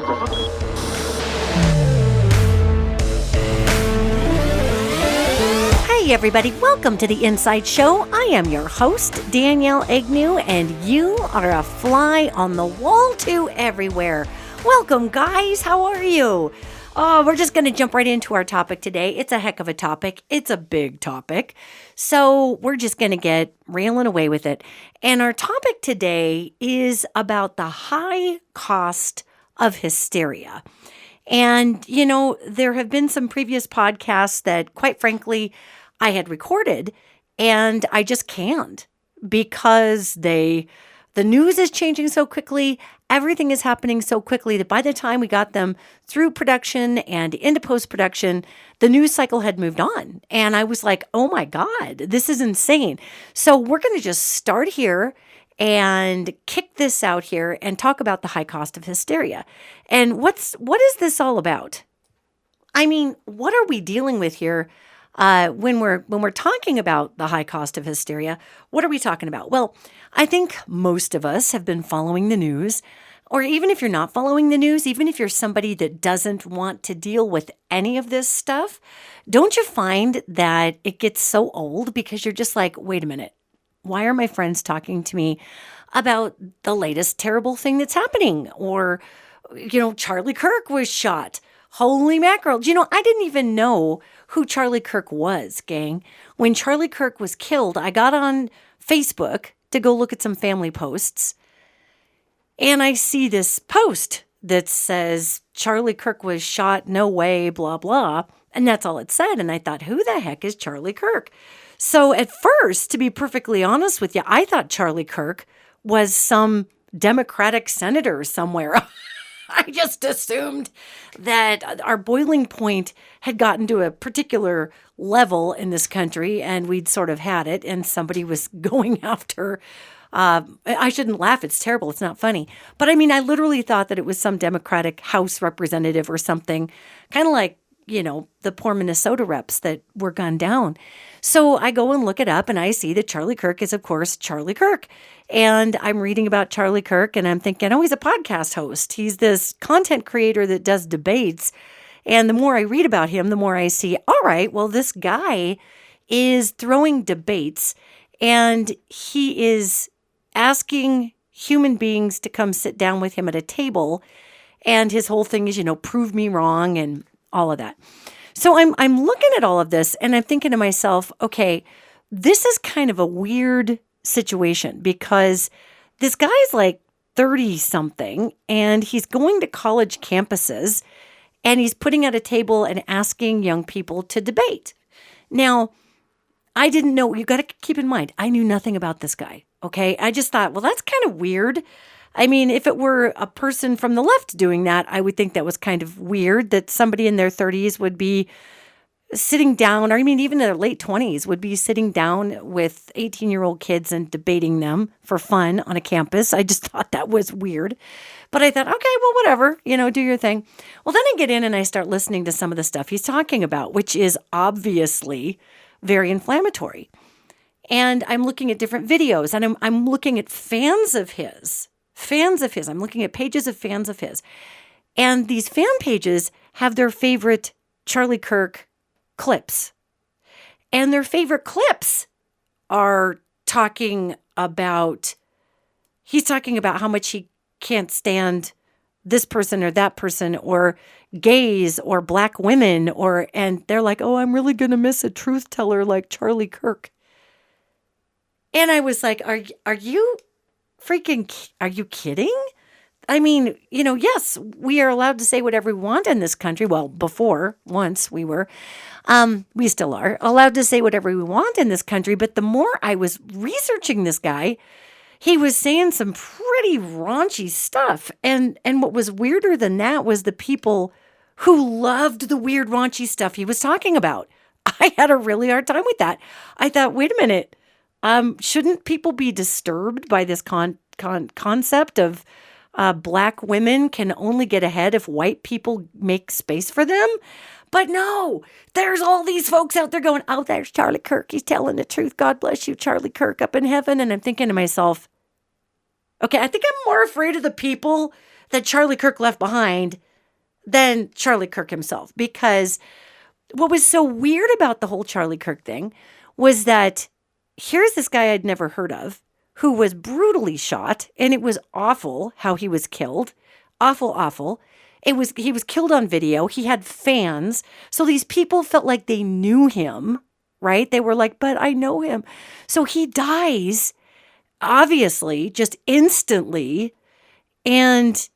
Hey everybody, welcome to the InPsight Show. I am your host, Danielle Egnew, and you are a fly on the wall too everywhere. Welcome guys, how are you? Oh, we're just going to jump right into our topic today. It's a heck of a topic. It's a big topic. So we're just going to get railing away with it. And our topic today is about the high cost of hysteria. And, you know, there have been some previous podcasts that, quite frankly, I had recorded and I just canned because the news is changing so quickly. Everything is happening so quickly that by the time we got them through production and into post-production, the news cycle had moved on. And I was like, oh my God, this is insane. So we're going to just start here and kick this out here and talk about the high cost of hysteria. And what is this all about? I mean, what are we dealing with here? When we're talking about the high cost of hysteria, what are we talking about? Well, I think most of us have been following the news, or even if you're not following the news, even if you're somebody that doesn't want to deal with any of this stuff, don't you find that it gets so old because you're just like, wait a minute, why are my friends talking to me about the latest terrible thing that's happening? Or, you know, Charlie Kirk was shot. Holy mackerel. You know, I didn't even know who Charlie Kirk was, gang. When Charlie Kirk was killed, I got on Facebook to go look at some family posts. And I see this post that says, Charlie Kirk was shot, no way, blah, blah. And that's all it said. And I thought, who the heck is Charlie Kirk? So at first, to be perfectly honest with you, I thought Charlie Kirk was some Democratic senator somewhere. I just assumed that our boiling point had gotten to a particular level in this country and we'd sort of had it and somebody was going after. I shouldn't laugh. It's terrible. It's not funny. But I mean, I literally thought that it was some Democratic House representative or something, kind of like, you know, the poor Minnesota reps that were gunned down. So I go and look it up and I see that Charlie Kirk is, of course, Charlie Kirk. And I'm reading about Charlie Kirk and I'm thinking, oh, he's a podcast host. He's this content creator that does debates. And the more I read about him, the more I see, all right, well, this guy is throwing debates and he is asking human beings to come sit down with him at a table. And his whole thing is, you know, prove me wrong and all of that. So I'm looking at all of this and I'm thinking to myself, okay, this is kind of a weird situation because this guy's like 30 something and he's going to college campuses and he's putting at a table and asking young people to debate. Now, I didn't know, you got to keep in mind, I knew nothing about this guy. Okay. I just thought, well, that's kind of weird. I mean, if it were a person from the left doing that, I would think that was kind of weird that somebody in their 30s would be sitting down, or I mean, even in their late 20s would be sitting down with 18-year-old kids and debating them for fun on a campus. I just thought that was weird. But I thought, okay, well, whatever, you know, do your thing. Well, then I get in and I start listening to some of the stuff he's talking about, which is obviously very inflammatory. And I'm looking at different videos and I'm looking at fans of his. I'm looking at pages of fans of his. And these fan pages have their favorite Charlie Kirk clips. And their favorite clips are talking about, he's talking about how much he can't stand this person or that person or gays or black women and they're like, oh, I'm really going to miss a truth teller like Charlie Kirk. And I was like, are you kidding? I mean, you know, yes, we are allowed to say whatever we want in this country. Well, once we were, we still are allowed to say whatever we want in this country. But the more I was researching this guy, he was saying some pretty raunchy stuff. And what was weirder than that was the people who loved the weird raunchy stuff he was talking about. I had a really hard time with that. I thought, wait a minute. Shouldn't people be disturbed by this concept of black women can only get ahead if white people make space for them? But no, there's all these folks out there going, oh, there's Charlie Kirk. He's telling the truth. God bless you, Charlie Kirk up in heaven. And I'm thinking to myself, okay, I think I'm more afraid of the people that Charlie Kirk left behind than Charlie Kirk himself. Because what was so weird about the whole Charlie Kirk thing was that here's this guy I'd never heard of who was brutally shot, and it was awful how he was killed. Awful, awful. He was killed on video. He had fans. So these people felt like they knew him, right? They were like, but I know him. So he dies, obviously, just instantly. And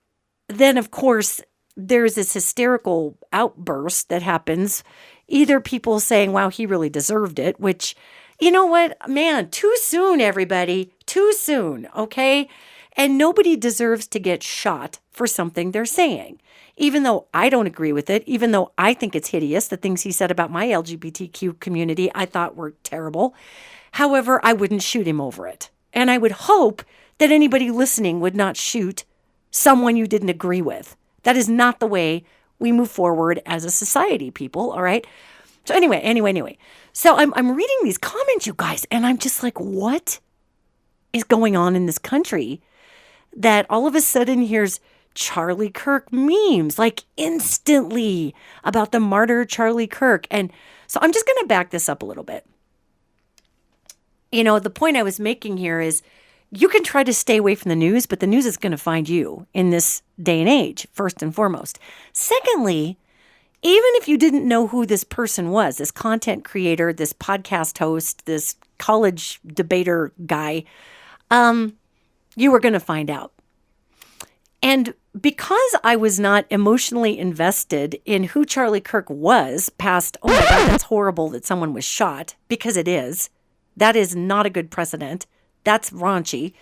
then, of course, there's this hysterical outburst that happens. Either people saying, wow, he really deserved it, which, you know what, man, too soon, everybody, too soon, okay? And nobody deserves to get shot for something they're saying. Even though I don't agree with it, even though I think it's hideous, the things he said about my LGBTQ community I thought were terrible. However, I wouldn't shoot him over it. And I would hope that anybody listening would not shoot someone you didn't agree with. That is not the way we move forward as a society, people, all right? So anyway. So I'm reading these comments, you guys, and I'm just like, what is going on in this country that all of a sudden here's Charlie Kirk memes, like instantly about the martyr Charlie Kirk. And so I'm just going to back this up a little bit. You know, the point I was making here is you can try to stay away from the news, but the news is going to find you in this day and age, first and foremost. Secondly, even if you didn't know who this person was, this content creator, this podcast host, this college debater guy, you were going to find out. And because I was not emotionally invested in who Charlie Kirk was past, oh my God, that's horrible that someone was shot, because it is. That is not a good precedent. That's raunchy.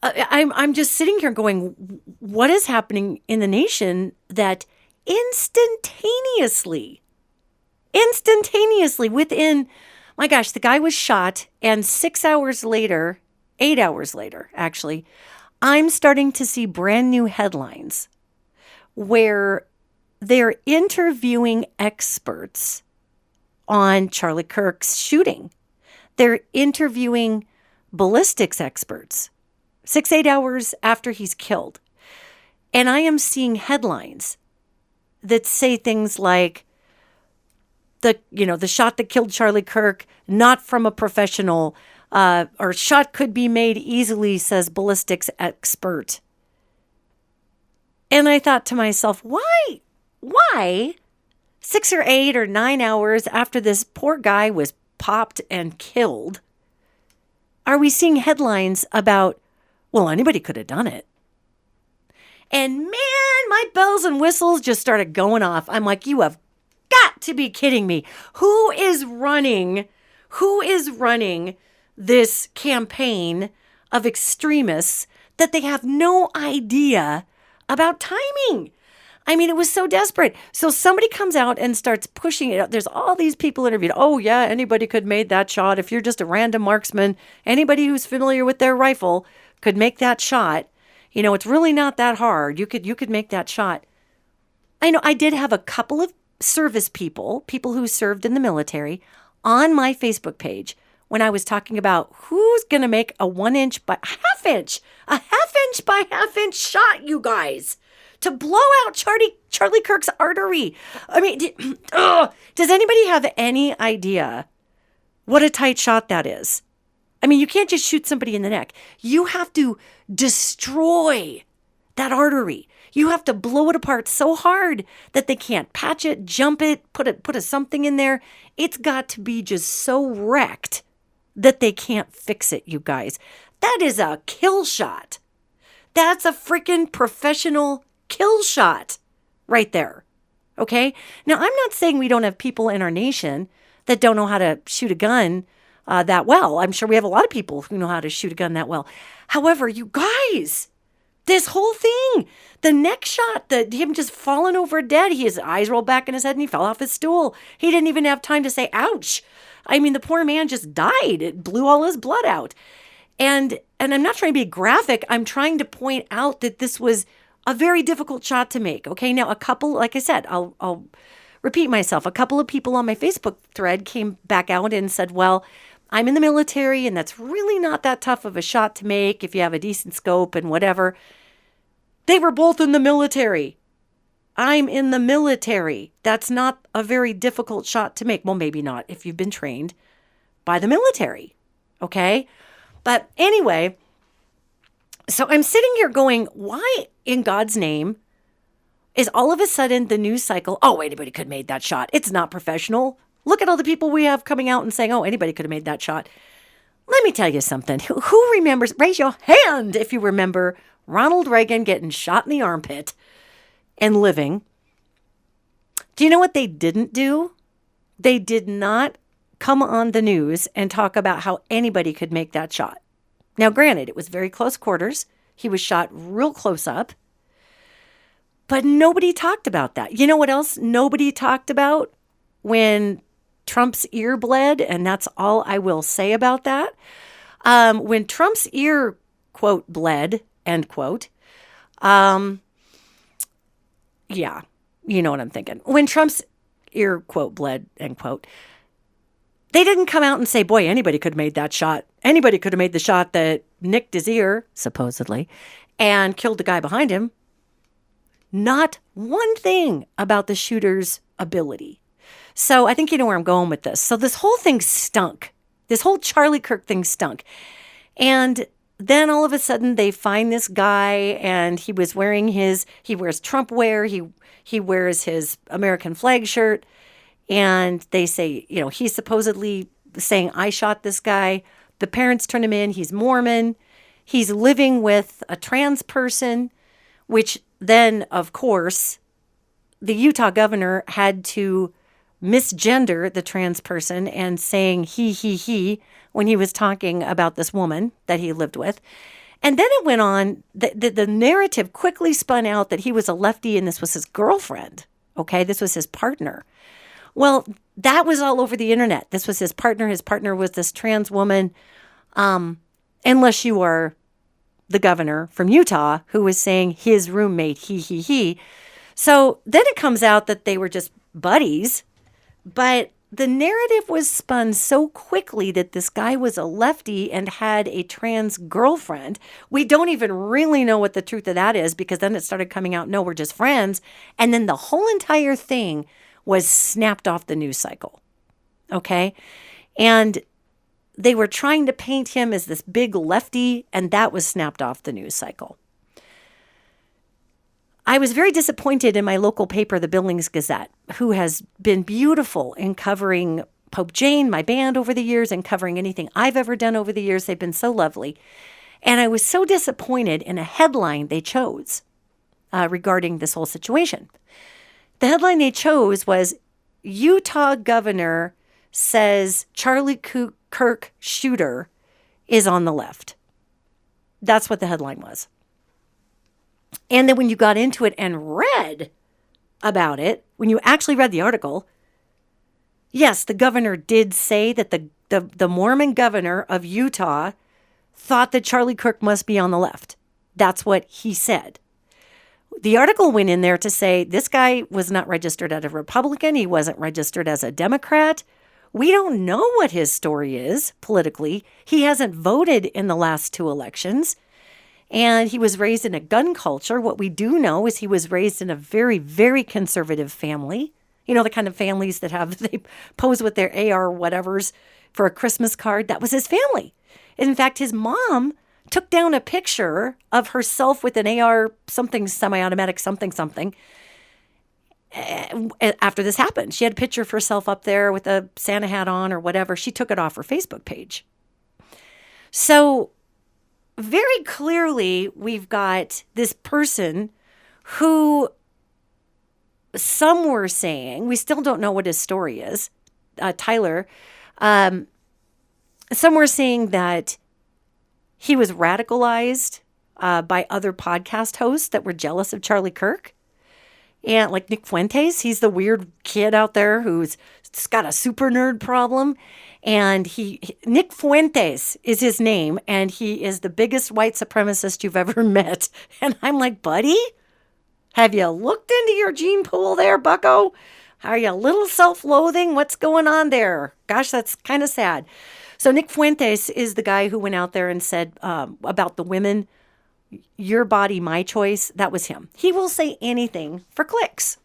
I'm just sitting here going, what is happening in the nation that instantaneously within, my gosh, the guy was shot, and 6 hours later, 8 hours later, actually, I'm starting to see brand new headlines where they're interviewing experts on Charlie Kirk's shooting. They're interviewing ballistics experts 6-8 hours after he's killed. And I am seeing headlines that say things like the shot that killed Charlie Kirk, not from a professional, or shot could be made easily, says ballistics expert. And I thought to myself, why 6 or 8 or 9 hours after this poor guy was popped and killed, are we seeing headlines about, well, anybody could have done it? And man, my bells and whistles just started going off. I'm like, you have got to be kidding me. Who is running this campaign of extremists that they have no idea about timing? I mean, it was so desperate. So somebody comes out and starts pushing it out. There's all these people interviewed. Oh, yeah, anybody could have made that shot. If you're just a random marksman, anybody who's familiar with their rifle could make that shot. You know, it's really not that hard. You could make that shot. I know I did have a couple of service people who served in the military on my Facebook page when I was talking about who's going to make a 1 inch by half inch by half inch shot, you guys, to blow out Charlie Kirk's artery. I mean, does anybody have any idea what a tight shot that is? I mean, you can't just shoot somebody in the neck. You have to destroy that artery. You have to blow it apart so hard that they can't patch it, jump it, put a something in there. It's got to be just so wrecked that they can't fix it, you guys. That is a kill shot. That's a freaking professional kill shot right there. Okay? Now, I'm not saying we don't have people in our nation that don't know how to shoot a gun that well. I'm sure we have a lot of people who know how to shoot a gun that well. However, you guys, this whole thing, the neck shot, him just falling over dead, his eyes rolled back in his head and he fell off his stool. He didn't even have time to say, ouch. I mean, the poor man just died. It blew all his blood out. And I'm not trying to be graphic. I'm trying to point out that this was a very difficult shot to make. Okay, now a couple, like I said, I'll repeat myself. A couple of people on my Facebook thread came back out and said, well, I'm in the military and that's really not that tough of a shot to make if you have a decent scope and whatever. They were both in the military. I'm in the military. That's not a very difficult shot to make. Well, maybe not if you've been trained by the military. Okay? But anyway, so I'm sitting here going, why in God's name is all of a sudden the news cycle, oh, anybody could have made that shot. It's not professional. Look at all the people we have coming out and saying, oh, anybody could have made that shot. Let me tell you something. Who remembers, raise your hand if you remember Ronald Reagan getting shot in the armpit and living. Do you know what they didn't do? They did not come on the news and talk about how anybody could make that shot. Now, granted, it was very close quarters. He was shot real close up. But nobody talked about that. You know what else nobody talked about when Trump's ear bled? And that's all I will say about that. When Trump's ear, quote, bled, end quote. Yeah, you know what I'm thinking. When Trump's ear, quote, bled, end quote. They didn't come out and say, boy, anybody could have made that shot. Anybody could have made the shot that nicked his ear, supposedly, and killed the guy behind him. Not one thing about the shooter's ability. So I think you know where I'm going with this. So this whole thing stunk. This whole Charlie Kirk thing stunk. And then all of a sudden they find this guy and he wears Trump wear. He wears his American flag shirt. And they say, he's supposedly saying, I shot this guy. The parents turn him in. He's Mormon. He's living with a trans person, which then, of course, the Utah governor had to misgender the trans person and saying he when he was talking about this woman that he lived with. And then it went on, the narrative quickly spun out that he was a lefty and this was his girlfriend. Okay, this was his partner. Well, that was all over the internet. This was his partner. His partner was this trans woman. Unless you are the governor from Utah who was saying his roommate, he. So then it comes out that they were just buddies. But the narrative was spun so quickly that this guy was a lefty and had a trans girlfriend. We don't even really know what the truth of that is because then it started coming out, no, we're just friends. And then the whole entire thing was snapped off the news cycle. Okay? And they were trying to paint him as this big lefty, and that was snapped off the news cycle. I was very disappointed in my local paper, the Billings Gazette, who has been beautiful in covering Pope Jane, my band, over the years, and covering anything I've ever done over the years. They've been so lovely. And I was so disappointed in a headline they chose regarding this whole situation. The headline they chose was, Utah governor says Charlie Kirk shooter is on the left. That's what the headline was. And then when you got into it and read about it, when you actually read the article, yes, the governor did say that the Mormon governor of Utah thought that Charlie Kirk must be on the left. That's what he said. The article went in there to say this guy was not registered as a Republican. He wasn't registered as a Democrat. We don't know what his story is politically. He hasn't voted in the last two elections. And he was raised in a gun culture. What we do know is he was raised in a very, very conservative family. You know, the kind of families that they pose with their AR whatevers for a Christmas card. That was his family. In fact, his mom took down a picture of herself with an AR something semi-automatic something. After this happened, she had a picture of herself up there with a Santa hat on or whatever. She took it off her Facebook page. So very clearly, we've got this person who some were saying, we still don't know what his story is, Tyler, some were saying that he was radicalized by other podcast hosts that were jealous of Charlie Kirk. And like Nick Fuentes, he's the weird kid out there who's got a super nerd problem. And Nick Fuentes is his name, and he is the biggest white supremacist you've ever met. And I'm like, buddy, have you looked into your gene pool there, bucko? Are you a little self-loathing? What's going on there? Gosh, that's kind of sad. So Nick Fuentes is the guy who went out there and said about the women your body, my choice, that was him. He will say anything for clicks.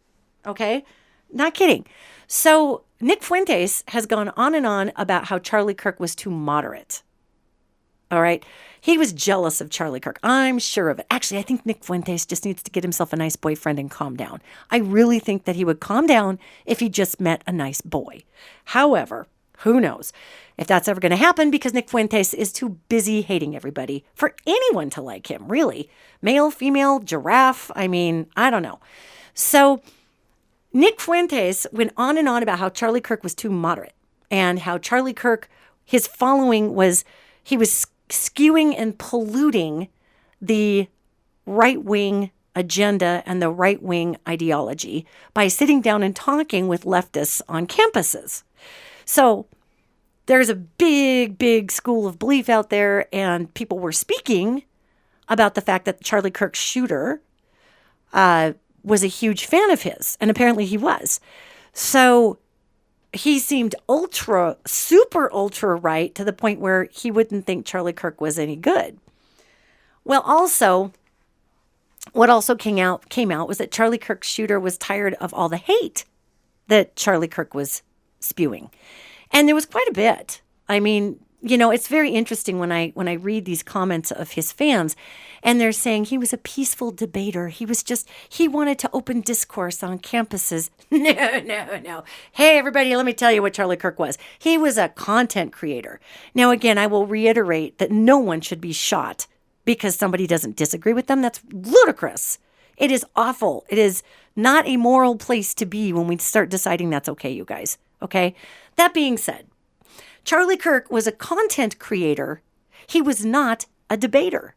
Okay? Not kidding. So Nick Fuentes has gone on and on about how Charlie Kirk was too moderate. All right? He was jealous of Charlie Kirk. I'm sure of it. Actually, I think Nick Fuentes just needs to get himself a nice boyfriend and calm down. I really think that he would calm down if he just met a nice boy. However, who knows if that's ever going to happen, because Nick Fuentes is too busy hating everybody for anyone to like him, really. Male, female, giraffe. I mean, I don't know. So Nick Fuentes went on and on about how Charlie Kirk was too moderate and how Charlie Kirk, his following he was skewing and polluting the right-wing agenda and the right-wing ideology by sitting down and talking with leftists on campuses. So there's a big, big school of belief out there, and people were speaking about the fact that Charlie Kirk's shooter was a huge fan of his, and apparently he was. So he seemed super ultra right to the point where he wouldn't think Charlie Kirk was any good. Well, also, what also came out was that Charlie Kirk's shooter was tired of all the hate that Charlie Kirk was spewing. And there was quite a bit. I mean, it's very interesting when I read these comments of his fans, and they're saying he was a peaceful debater. He wanted to open discourse on campuses. No. Hey, everybody, let me tell you what Charlie Kirk was. He was a content creator. Now, again, I will reiterate that no one should be shot because somebody doesn't disagree with them. That's ludicrous. It is awful. It is not a moral place to be when we start deciding that's okay, you guys. Okay? That being said, Charlie Kirk was a content creator. He was not a debater.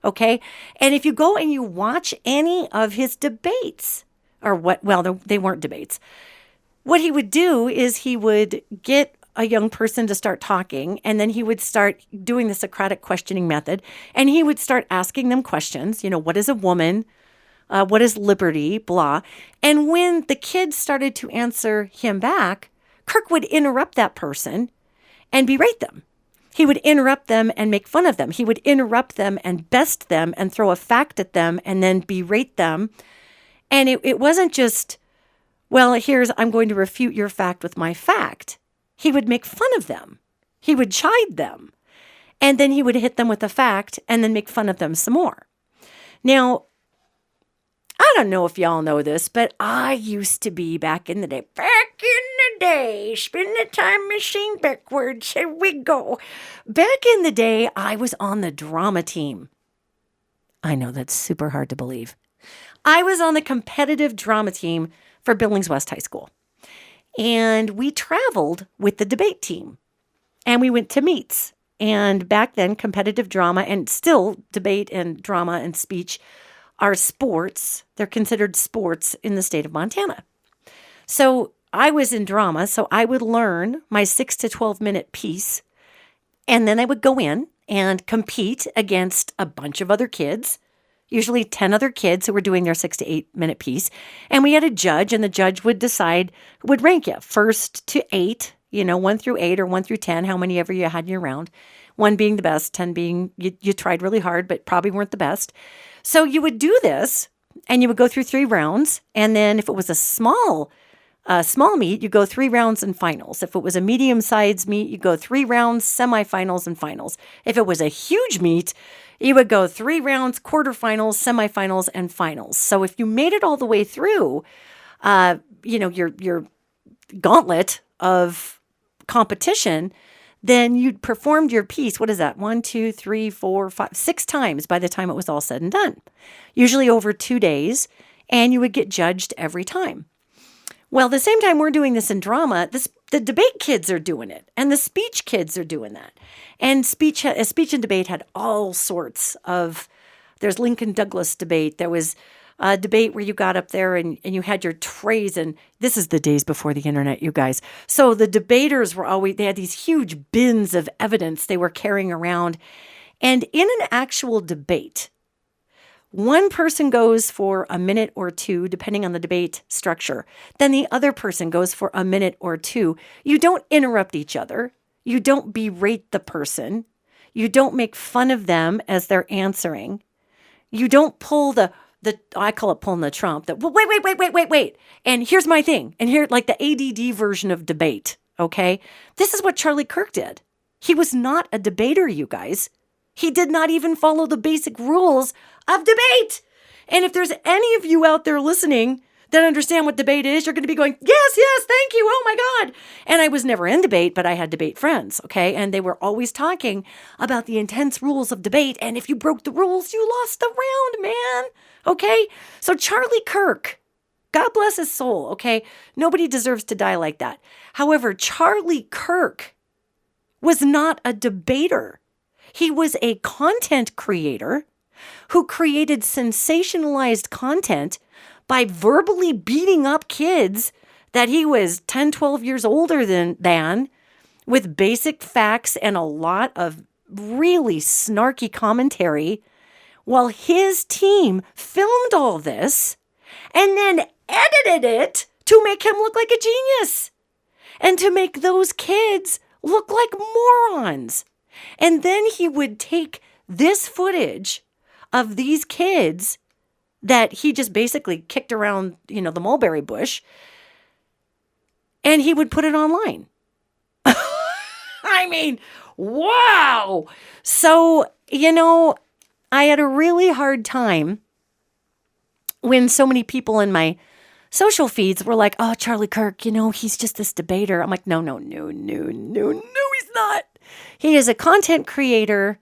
Okay? And if you go and you watch any of his debates, they weren't debates. What he would do is he would get a young person to start talking, and then he would start doing the Socratic questioning method, and he would start asking them questions. What is a woman? What is liberty? Blah. And when the kids started to answer him back, Kirk would interrupt that person and berate them. He would interrupt them and make fun of them. He would interrupt them and best them and throw a fact at them and then berate them. And it wasn't just, I'm going to refute your fact with my fact. He would make fun of them. He would chide them. And then he would hit them with a fact and then make fun of them some more. Now, I don't know if y'all know this, but I used to be back in the day, spin the time machine backwards, here we go. Back in the day, I was on the drama team. I know that's super hard to believe. I was on the competitive drama team for Billings West High School. And we traveled with the debate team. And we went to meets. And back then, competitive drama and still debate and drama and speech are sports. They're considered sports in the state of Montana. So I was in drama, so I would learn my 6 to 12 minute piece, and then I would go in and compete against a bunch of other kids, usually 10 other kids who were doing their 6 to 8 minute piece. And we had a judge, and the judge would rank you 1st to 8, 1 through 8 or 1 through 10, how many ever you had in your round. 1 being the best, 10 being you tried really hard, but probably weren't the best. So you would do this, and you would go through 3 rounds. And then if it was a small meet, you go 3 rounds and finals. If it was a medium-sized meet, you go 3 rounds, semifinals, and finals. If it was a huge meet, you would go 3 rounds, quarterfinals, semifinals, and finals. So if you made it all the way through, your gauntlet of competition, then you'd performed your piece. What is that? 1, 2, 3, 4, 5, 6 times by the time it was all said and done. Usually over 2 days, and you would get judged every time. Well, the same time we're doing this in drama, the debate kids are doing it, and the speech kids are doing that. And speech and debate had all sorts of. There's Lincoln Douglas debate. There was a debate where you got up there and you had your trays, and this is the days before the internet, you guys. So the debaters they had these huge bins of evidence they were carrying around. And in an actual debate, one person goes for a minute or 2, depending on the debate structure. Then the other person goes for a minute or 2. You don't interrupt each other. You don't berate the person. You don't make fun of them as they're answering. You don't pull I call it pulling the Trump. Wait. And here's my thing. And here, like the ADD version of debate, okay? This is what Charlie Kirk did. He was not a debater, you guys. He did not even follow the basic rules of debate. And if there's any of you out there listening that understand what debate is, you're going to be going, yes, thank you, oh my God. And I was never in debate, but I had debate friends, okay? And they were always talking about the intense rules of debate. And if you broke the rules, you lost the round, man, okay? So Charlie Kirk, God bless his soul, okay? Nobody deserves to die like that. However, Charlie Kirk was not a debater. He was a content creator who created sensationalized content by verbally beating up kids that he was 10, 12 years older than with basic facts and a lot of really snarky commentary, while his team filmed all this and then edited it to make him look like a genius and to make those kids look like morons. And then he would take this footage of these kids that he just basically kicked around, the mulberry bush, and he would put it online. I mean, wow. So, I had a really hard time when so many people in my social feeds were like, oh, Charlie Kirk, he's just this debater. I'm like, no, he's not. He is a content creator,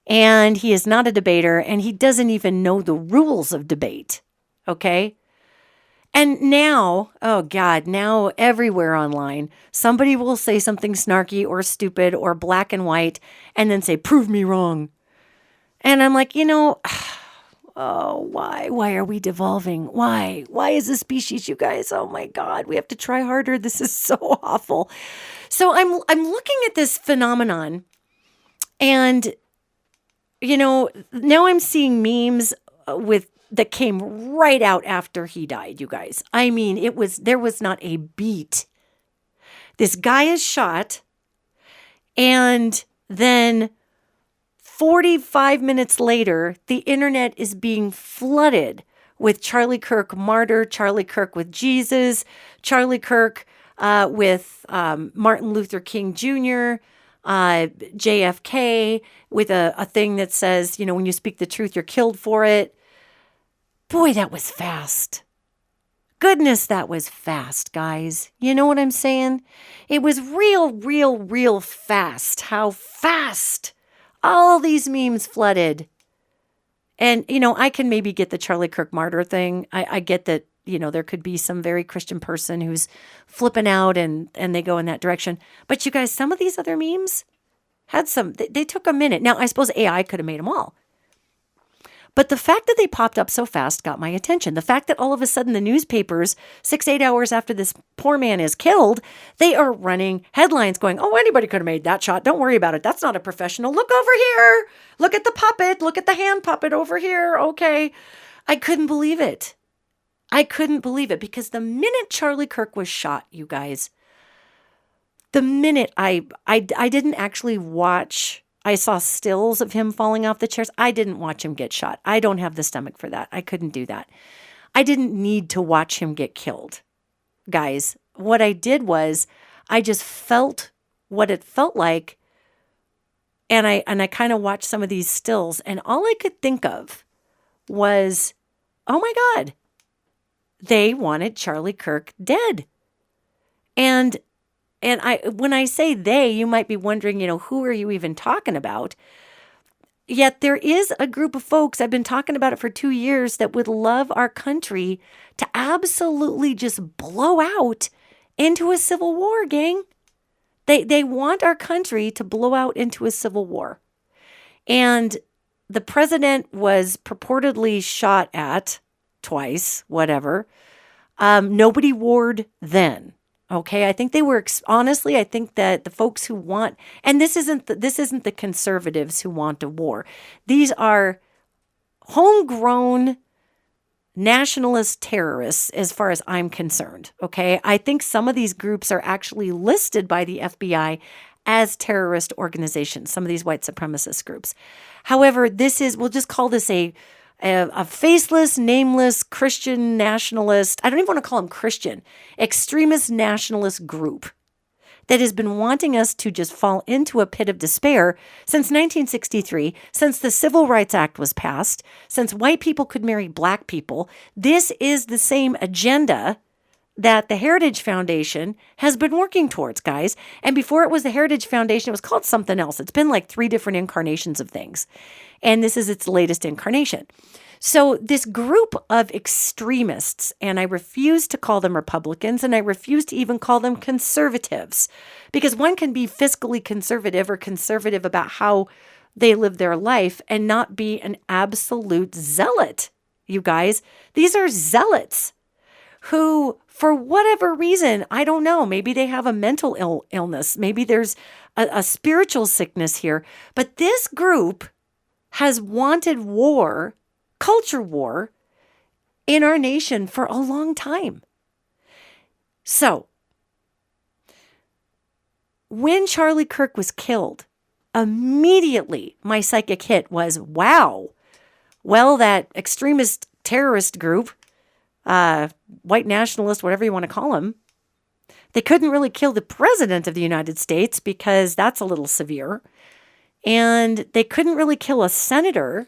and he is not a debater, and he doesn't even know the rules of debate, okay? And now, oh God, now everywhere online, somebody will say something snarky or stupid or black and white and then say, prove me wrong. And I'm like, oh, why? Why are we devolving? Why? Why is this species, you guys? Oh my God, we have to try harder. This is so awful. So I'm looking at this phenomenon, and now I'm seeing memes that came right out after he died, you guys. I mean, there was not a beat. This guy is shot, and then 45 minutes later, the internet is being flooded with Charlie Kirk martyr, Charlie Kirk with Jesus, Charlie Kirk with Martin Luther King Jr., JFK, with a thing that says, when you speak the truth, you're killed for it. Boy, that was fast. Goodness, that was fast, guys. You know what I'm saying? It was real fast. How fast all these memes flooded. And, I can maybe get the Charlie Kirk martyr thing. I get that, there could be some very Christian person who's flipping out and they go in that direction. But you guys, some of these other memes had they took a minute. Now, I suppose AI could have made them all. But the fact that they popped up so fast got my attention. The fact that all of a sudden the newspapers, 6-8 hours after this poor man is killed, they are running headlines going, oh, anybody could have made that shot. Don't worry about it. That's not a professional. Look over here. Look at the puppet. Look at the hand puppet over here. Okay. I couldn't believe it. Because the minute Charlie Kirk was shot, you guys, the minute I didn't actually watch. I saw stills of him falling off the chairs. I didn't watch him get shot. I don't have the stomach for that. I couldn't do that. I didn't need to watch him get killed. Guys, what I did was I just felt what it felt like. And I kind of watched some of these stills, and all I could think of was, oh my God, they wanted Charlie Kirk dead. And when I say they, you might be wondering, who are you even talking about? Yet there is a group of folks, I've been talking about it for 2 years, that would love our country to absolutely just blow out into a civil war, gang. They want our country to blow out into a civil war. And the president was purportedly shot at twice, whatever. Nobody warred then. Okay, I think they were, honestly, I think that the folks who want, and this isn't the conservatives who want a war. These are homegrown nationalist terrorists as far as I'm concerned. Okay, I think some of these groups are actually listed by the FBI as terrorist organizations, some of these white supremacist groups. However, we'll just call this a a faceless, nameless Christian nationalist, I don't even want to call him Christian, extremist nationalist group that has been wanting us to just fall into a pit of despair since 1963, since the Civil Rights Act was passed, since white people could marry black people. This is the same agenda that the Heritage Foundation has been working towards, guys. And before it was the Heritage Foundation, it was called something else. It's been like 3 different incarnations of things. And this is its latest incarnation. So this group of extremists, and I refuse to call them Republicans, and I refuse to even call them conservatives, because one can be fiscally conservative or conservative about how they live their life and not be an absolute zealot, you guys. These are zealots who, for whatever reason, I don't know, maybe they have a mental illness, maybe there's a spiritual sickness here, but this group has wanted war, culture war, in our nation for a long time. So, when Charlie Kirk was killed, immediately my psychic hit was, wow, well, that extremist terrorist group, white nationalist, whatever you want to call them, they couldn't really kill the president of the United States because that's a little severe. And they couldn't really kill a senator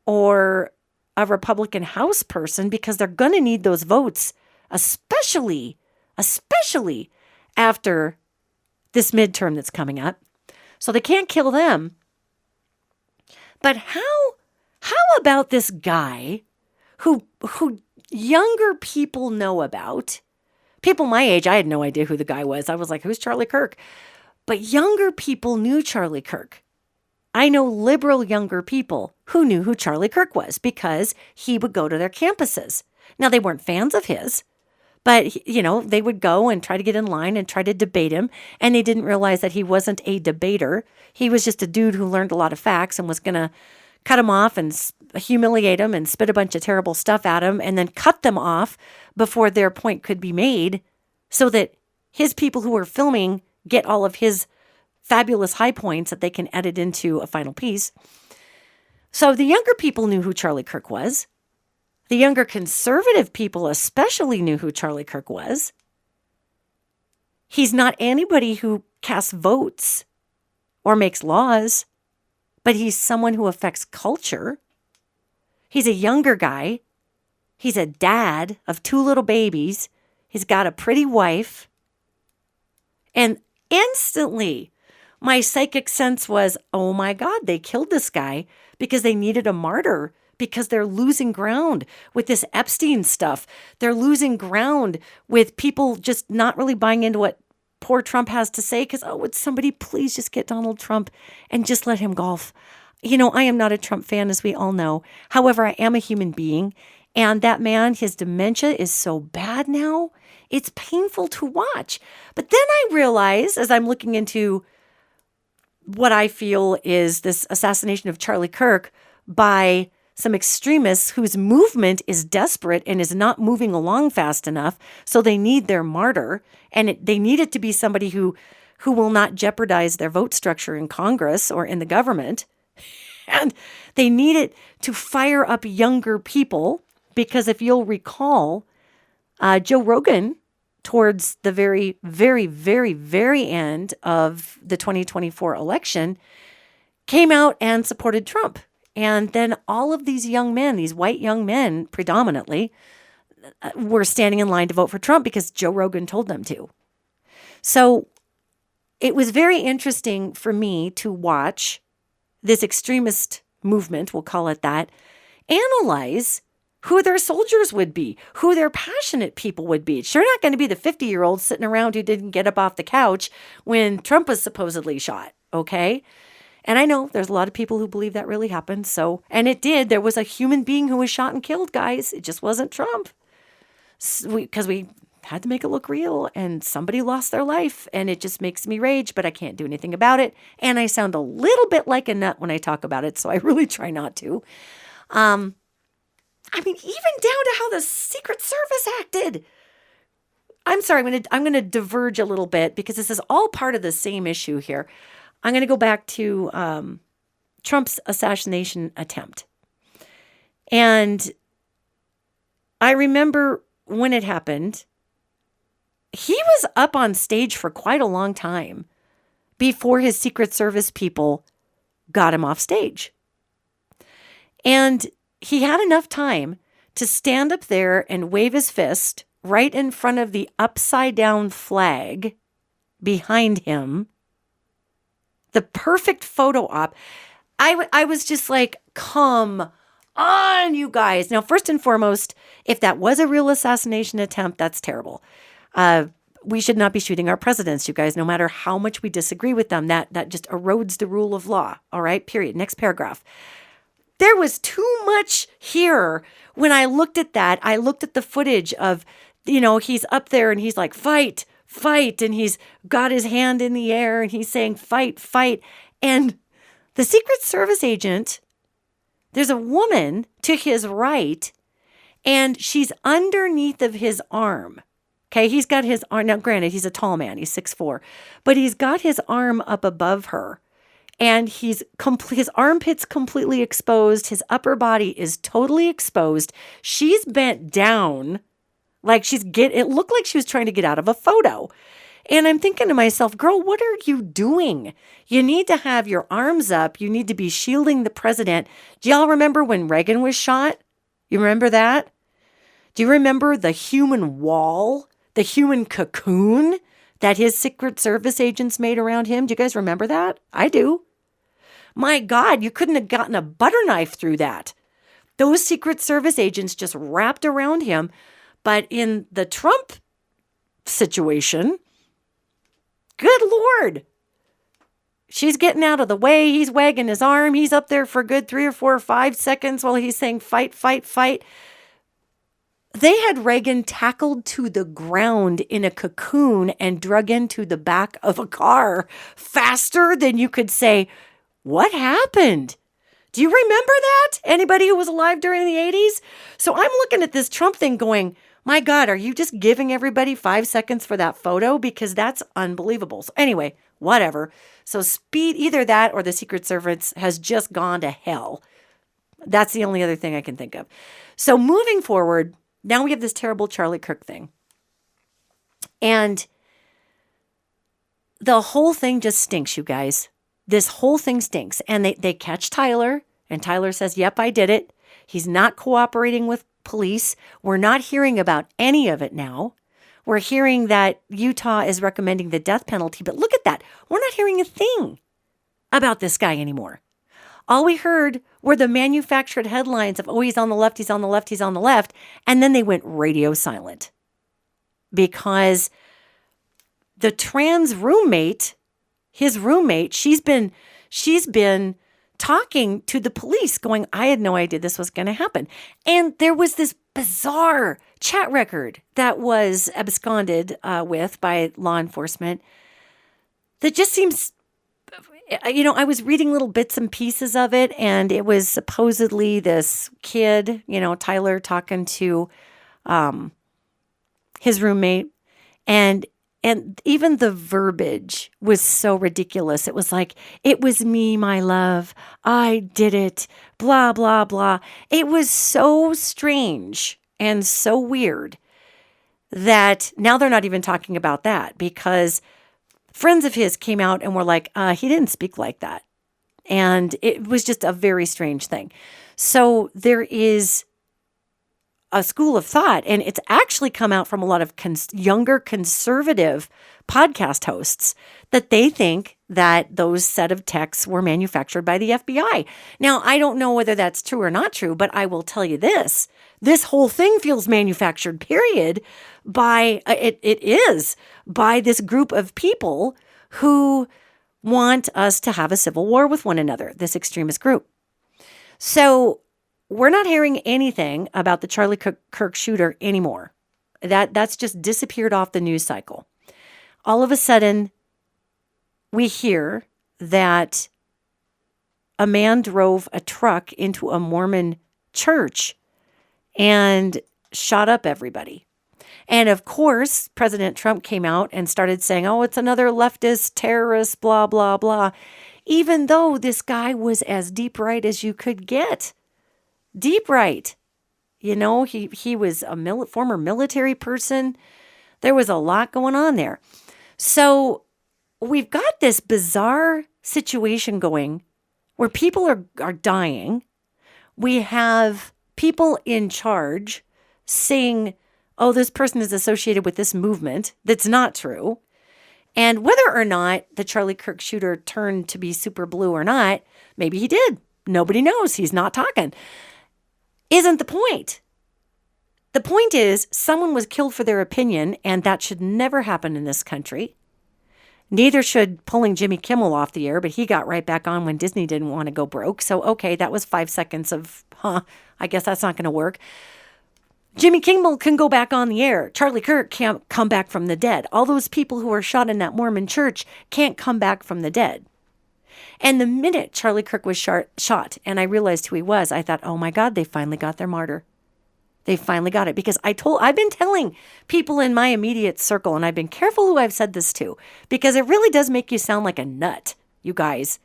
or a Republican House person because they're going to need those votes, especially after this midterm that's coming up. So they can't kill them. But how about this guy who younger people know about? People my age, I had no idea who the guy was. I was like, who's Charlie Kirk? But younger people knew Charlie Kirk. I know liberal younger people who knew who Charlie Kirk was because he would go to their campuses. Now, they weren't fans of his, but, they would go and try to get in line and try to debate him. And they didn't realize that he wasn't a debater. He was just a dude who learned a lot of facts and was going to cut him off and humiliate him and spit a bunch of terrible stuff at him and then cut them off before their point could be made so that his people who were filming get all of his fabulous high points that they can edit into a final piece. So the younger people knew who Charlie Kirk was. The younger conservative people especially knew who Charlie Kirk was. He's not anybody who casts votes or makes laws, but he's someone who affects culture. He's a younger guy. He's a dad of 2 little babies. He's got a pretty wife. And instantly, my psychic sense was, oh my God, they killed this guy because they needed a martyr, because they're losing ground with this Epstein stuff. They're losing ground with people just not really buying into what poor Trump has to say because, would somebody please just get Donald Trump and just let him golf? I am not a Trump fan, as we all know. However, I am a human being. And that man, his dementia is so bad now. It's painful to watch. But then I realize, as I'm looking into what I feel is this assassination of Charlie Kirk by some extremists whose movement is desperate and is not moving along fast enough, so they need their martyr, and they need it to be somebody who will not jeopardize their vote structure in Congress or in the government. And they need it to fire up younger people, because if you'll recall, Joe Rogan, towards the very, very, very, very end of the 2024 election, came out and supported Trump. And then all of these young men, these white young men predominantly, were standing in line to vote for Trump because Joe Rogan told them to. So it was very interesting for me to watch this extremist movement, we'll call it that, analyze who their soldiers would be, who their passionate people would be. It's sure not going to be the 50-year-old sitting around who didn't get up off the couch when Trump was supposedly shot, okay? And I know there's a lot of people who believe that really happened. So, and it did. There was a human being who was shot and killed, guys. It just wasn't Trump. Because we had to make it look real, and somebody lost their life, and it just makes me rage, but I can't do anything about it. And I sound a little bit like a nut when I talk about it, so I really try not to. Even down to how the Secret Service acted. I'm sorry, I'm going to diverge a little bit because this is all part of the same issue here. I'm going to go back to Trump's assassination attempt. And I remember when it happened, he was up on stage for quite a long time before his Secret Service people got him off stage. And he had enough time to stand up there and wave his fist right in front of the upside down flag behind him. The perfect photo op. I was just like, come on, you guys. Now, first and foremost, if that was a real assassination attempt, that's terrible. We should not be shooting our presidents, you guys, no matter how much we disagree with them. That just erodes the rule of law. All right, period. Next paragraph. There was too much here. When I looked at that, I looked at the footage of, he's up there and he's like, fight, fight. And he's got his hand in the air and he's saying, fight, fight. And the Secret Service agent, there's a woman to his right, and she's underneath of his arm. Okay, he's got his arm. Now, granted, he's a tall man. He's 6'4", but he's got his arm up above her, and his armpit's completely exposed. His upper body is totally exposed. She's bent down, like it looked like she was trying to get out of a photo. And I'm thinking to myself, girl, what are you doing? You need to have your arms up. You need to be shielding the president. Do y'all remember when Reagan was shot? You remember that? Do you remember the human wall, the human cocoon that his Secret Service agents made around him? Do you guys remember that? I do. My God, you couldn't have gotten a butter knife through that. Those Secret Service agents just wrapped around him. But in the Trump situation, good Lord, she's getting out of the way. He's wagging his arm. He's up there for a good 3 or 4 or 5 seconds while he's saying, fight, fight, fight. They had Reagan tackled to the ground in a cocoon and drug into the back of a car faster than you could say, what happened? Do you remember that? Anybody who was alive during the 80s? So I'm looking at this Trump thing going, my God, are you just giving everybody 5 seconds for that photo? Because that's unbelievable. So anyway, whatever. So either that or the Secret Service has just gone to hell. That's the only other thing I can think of. So moving forward, now we have this terrible Charlie Kirk thing. And the whole thing just stinks, you guys. This whole thing stinks. And they catch Tyler, and Tyler says, yep, I did it. He's not cooperating with police. We're not hearing about any of it now. We're hearing that Utah is recommending the death penalty. But look at that. We're not hearing a thing about this guy anymore. All we heard were the manufactured headlines of, oh, he's on the left, he's on the left, he's on the left. And then they went radio silent because the trans roommate, his roommate, she's been talking to the police going, I had no idea this was going to happen. And there was this bizarre chat record that was absconded with by law enforcement that just seems, I was reading little bits and pieces of it, and it was supposedly this kid, Tyler talking to his roommate, and even the verbiage was so ridiculous. It was like, it was me, my love. I did it. Blah, blah, blah. It was so strange and so weird that now they're not even talking about that because friends of his came out and were like, he didn't speak like that. And it was just a very strange thing. So there is a school of thought, and it's actually come out from a lot of younger conservative podcast hosts that they think that those set of texts were manufactured by the FBI. Now, I don't know whether that's true or not true, but I will tell you this whole thing feels manufactured, period, by, it is by this group of people who want us to have a civil war with one another, this extremist group. So we're not hearing anything about the Charlie Kirk shooter anymore. That's just disappeared off the news cycle. All of a sudden, we hear that a man drove a truck into a Mormon church and shot up everybody. And of course, President Trump came out and started saying, oh, it's another leftist terrorist, blah, blah, blah. Even though this guy was as deep right as you could get. Deep right. He was a former military person. There was a lot going on there. So we've got this bizarre situation going where people are dying. We have people in charge saying, oh, this person is associated with this movement. That's not true. And whether or not the Charlie Kirk shooter turned to be super blue or not, maybe he did. Nobody knows. He's not talking. Isn't the point. The point is someone was killed for their opinion, and that should never happen in this country. Neither should pulling Jimmy Kimmel off the air, but he got right back on when Disney didn't want to go broke. So, okay, that was 5 seconds of, I guess that's not going to work. Jimmy Kimmel can go back on the air. Charlie Kirk can't come back from the dead. All those people who were shot in that Mormon church can't come back from the dead. And the minute Charlie Kirk was shot and I realized who he was, I thought, oh my God, they finally got their martyr. They finally got it, because I've been telling people in my immediate circle, and I've been careful who I've said this to, because it really does make you sound like a nut, you guys.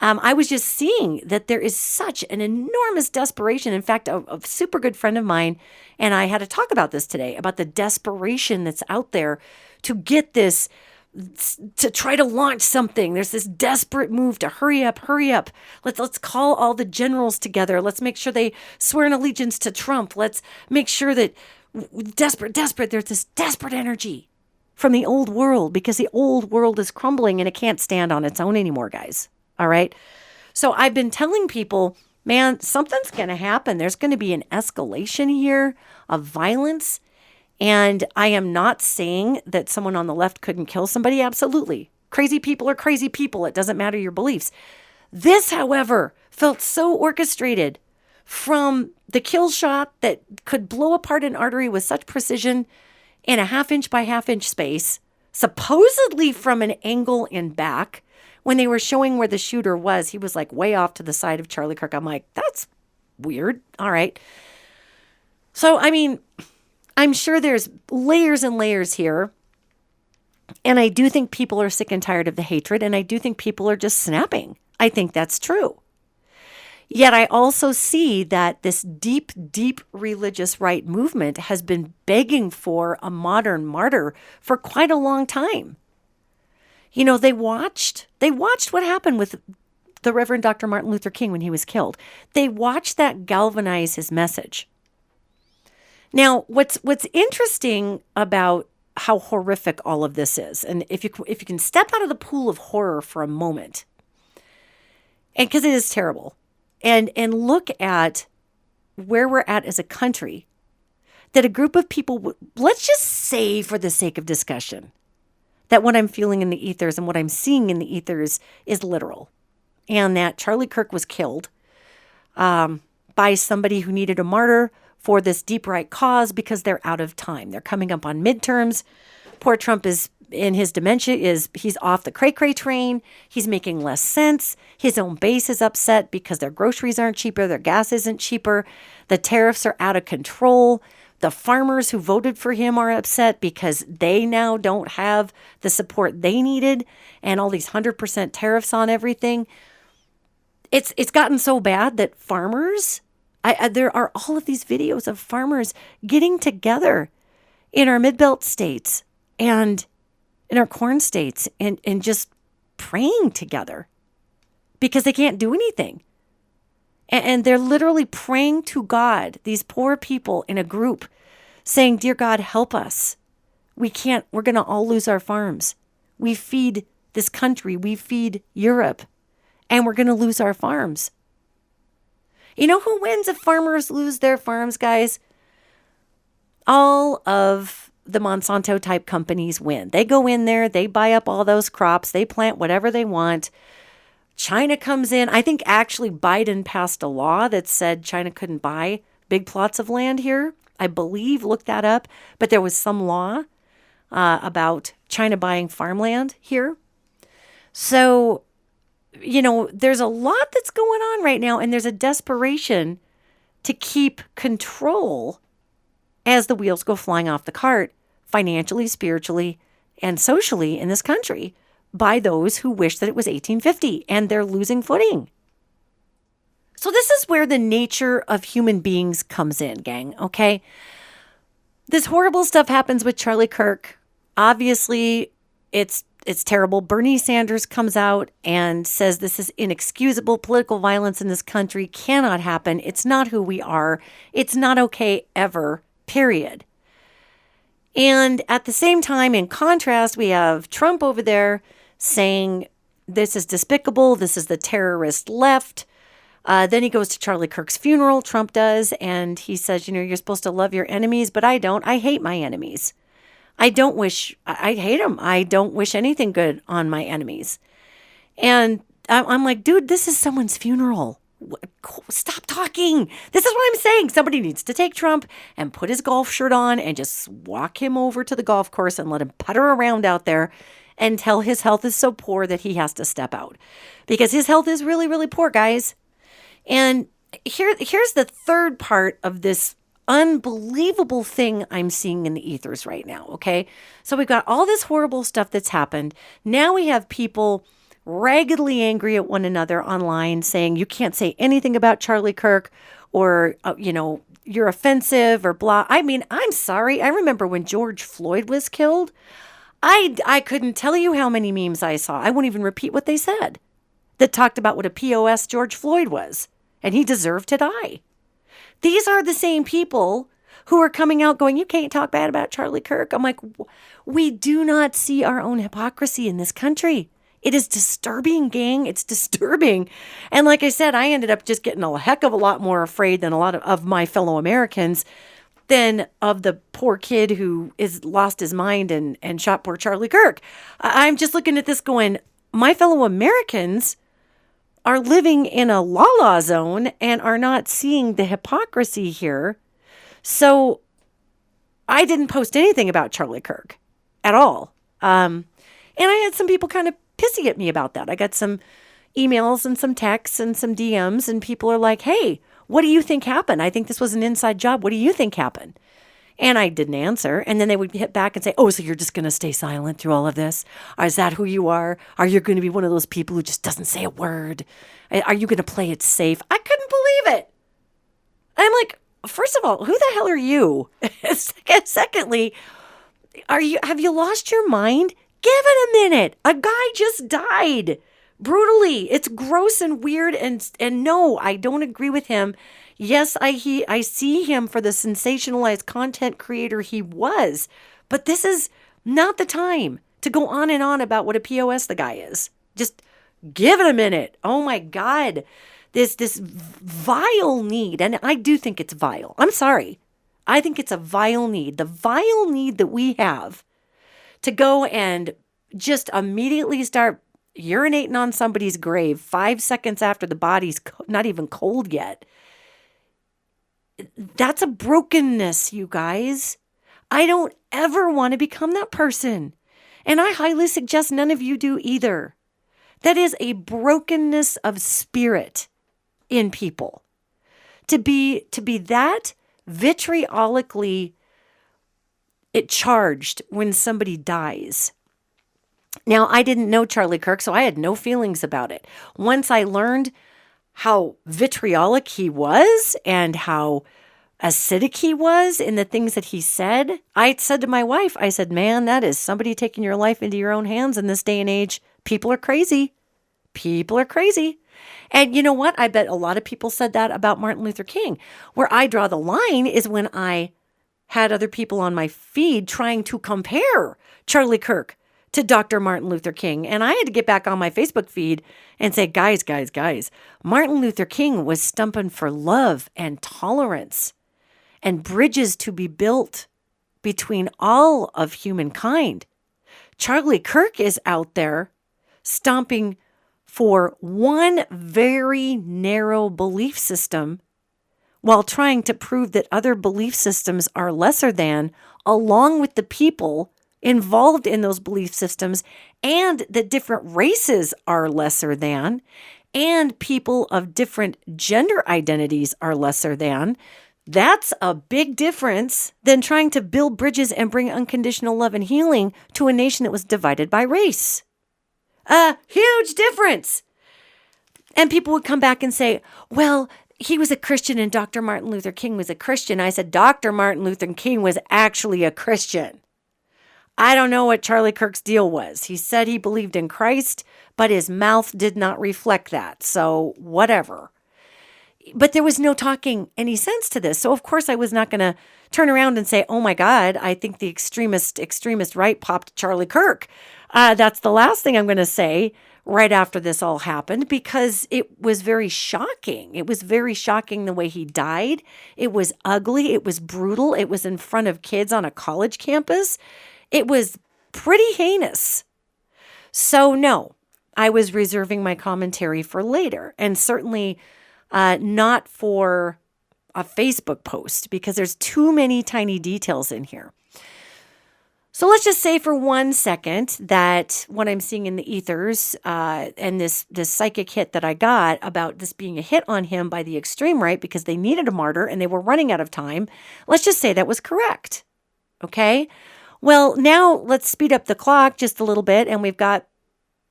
I was just seeing that there is such an enormous desperation. In fact, a super good friend of mine and I had to talk about this today, about the desperation that's out there to get this, to try to launch something. There's this desperate move to hurry up. Let's call all the generals together. Let's make sure they swear an allegiance to Trump. Let's make sure that desperate. There's this desperate energy from the old world, because the old world is crumbling and it can't stand on its own anymore, guys. All right. So I've been telling people, man, something's going to happen. There's going to be an escalation here of violence. And I am not saying that someone on the left couldn't kill somebody. Absolutely. Crazy people are crazy people. It doesn't matter your beliefs. This, however, felt so orchestrated, from the kill shot that could blow apart an artery with such precision in a 1/2 inch by 1/2 inch space, supposedly from an angle in back. When they were showing where the shooter was, he was like way off to the side of Charlie Kirk. I'm like, that's weird. All right. So, I mean, I'm sure there's layers and layers here. And I do think people are sick and tired of the hatred. And I do think people are just snapping. I think that's true. Yet I also see that this deep, deep religious right movement has been begging for a modern martyr for quite a long time. You know, they watched what happened with the Reverend Dr. Martin Luther King when he was killed. They watched that galvanize his message. Now, what's interesting about how horrific all of this is, and if you can step out of the pool of horror for a moment, and because it is terrible, and look at where we're at as a country, that a group of people, let's just say for the sake of discussion, that what I'm feeling in the ethers and what I'm seeing in the ethers is literal, and that Charlie Kirk was killed by somebody who needed a martyr for this deep right cause because they're out of time. They're coming up on midterms. Poor Trump is in his dementia, he's off the cray-cray train. He's making less sense. His own base is upset because their groceries aren't cheaper. Their gas isn't cheaper. The tariffs are out of control. The farmers who voted for him are upset because they now don't have the support they needed, and all these 100% tariffs on everything. It's gotten so bad that farmers, there are all of these videos of farmers getting together in our mid-belt states and in our corn states and just praying together because they can't do anything. And they're literally praying to God, these poor people in a group, saying, dear God, help us. We're going to all lose our farms. We feed this country. We feed Europe. And we're going to lose our farms. You know who wins if farmers lose their farms, guys? All of the Monsanto type companies win. They go in there, they buy up all those crops, they plant whatever they want. China comes in. I think actually Biden passed a law that said China couldn't buy big plots of land here. I believe, look that up. But there was some law about China buying farmland here. So, you know, there's a lot that's going on right now, and there's a desperation to keep control as the wheels go flying off the cart, financially, spiritually, and socially in this country by those who wish that it was 1850, and they're losing footing. So this is where the nature of human beings comes in, gang, okay? This horrible stuff happens with Charlie Kirk. Obviously, it's terrible. Bernie Sanders comes out and says this is inexcusable. Political violence in this country cannot happen. It's not who we are. It's not okay ever, period. And at the same time, in contrast, we have Trump over there saying this is despicable. This is the terrorist left. Then he goes to Charlie Kirk's funeral, Trump does, and he says, you're supposed to love your enemies, but I don't. I hate my enemies. I hate them. I don't wish anything good on my enemies. And I'm like, dude, this is someone's funeral. Stop talking. This is what I'm saying. Somebody needs to take Trump and put his golf shirt on and just walk him over to the golf course and let him putter around out there until his health is so poor that he has to step out. Because his health is really, really poor, guys. And here's the third part of this unbelievable thing I'm seeing in the ethers right now, okay? So we've got all this horrible stuff that's happened. Now we have people raggedly angry at one another online saying you can't say anything about Charlie Kirk or, you're offensive or blah. I mean, I'm sorry. I remember when George Floyd was killed. I couldn't tell you how many memes I saw. I won't even repeat what they said that talked about what a POS George Floyd was. And he deserved to die. These are the same people who are coming out going, you can't talk bad about Charlie Kirk. I'm like, we do not see our own hypocrisy in this country. It is disturbing, gang. It's disturbing. And like I said, I ended up just getting a heck of a lot more afraid than a lot of my fellow Americans than of the poor kid who is lost his mind and shot poor Charlie Kirk. I'm just looking at this going, my fellow Americans are living in a la-la zone and are not seeing the hypocrisy here. So I didn't post anything about Charlie Kirk at all. And I had some people kind of pissy at me about that. I got some emails and some texts and some DMs, and people are like, hey, what do you think happened? I think this was an inside job. What do you think happened? And I didn't answer. And then they would hit back and say, oh, so you're just going to stay silent through all of this? Or is that who you are? Are you going to be one of those people who just doesn't say a word? Are you going to play it safe? I couldn't believe it. I'm like, first of all, who the hell are you? Secondly, have you lost your mind? Give it a minute. A guy just died brutally. It's gross and weird. And no, I don't agree with him. Yes, I see him for the sensationalized content creator he was, but this is not the time to go on and on about what a POS the guy is. Just give it a minute. Oh my God, this vile need, and I do think it's vile. I'm sorry. I think it's a vile need. The vile need that we have to go and just immediately start urinating on somebody's grave 5 seconds after the body's not even cold yet. That's a brokenness, you guys. I don't ever want to become that person. And I highly suggest none of you do either. That is a brokenness of spirit in people. To be that vitriolically charged when somebody dies. Now, I didn't know Charlie Kirk, so I had no feelings about it. Once I learned how vitriolic he was and how acidic he was in the things that he said, I said to my wife, I said, man, that is somebody taking your life into your own hands in this day and age. People are crazy. People are crazy. And you know what? I bet a lot of people said that about Martin Luther King. Where I draw the line is when I had other people on my feed trying to compare Charlie Kirk to Dr. Martin Luther King. And I had to get back on my Facebook feed and say, guys, Martin Luther King was stumping for love and tolerance and bridges to be built between all of humankind. Charlie Kirk is out there stomping for one very narrow belief system while trying to prove that other belief systems are lesser than, along with the people involved in those belief systems, and that different races are lesser than, and people of different gender identities are lesser than. That's a big difference than trying to build bridges and bring unconditional love and healing to a nation that was divided by race. A huge difference. And people would come back and say, well, he was a Christian and Dr. Martin Luther King was a Christian. I said, Dr. Martin Luther King was actually a Christian. I don't know what Charlie Kirk's deal was. He said he believed in Christ, but his mouth did not reflect that. So whatever. But there was no talking any sense to this. So of course I was not going to turn around and say, oh my God, I think the extremist right popped Charlie Kirk. That's the last thing I'm going to say right after this all happened, because it was very shocking. It was very shocking the way he died. It was ugly. It was brutal. It was in front of kids on a college campus. It was pretty heinous. So no, I was reserving my commentary for later, and certainly not for a Facebook post, because there's too many tiny details in here. So let's just say for 1 second that what I'm seeing in the ethers and this psychic hit that I got about this being a hit on him by the extreme right because they needed a martyr and they were running out of time, let's just say that was correct. Okay? Well, now let's speed up the clock just a little bit, and we've got,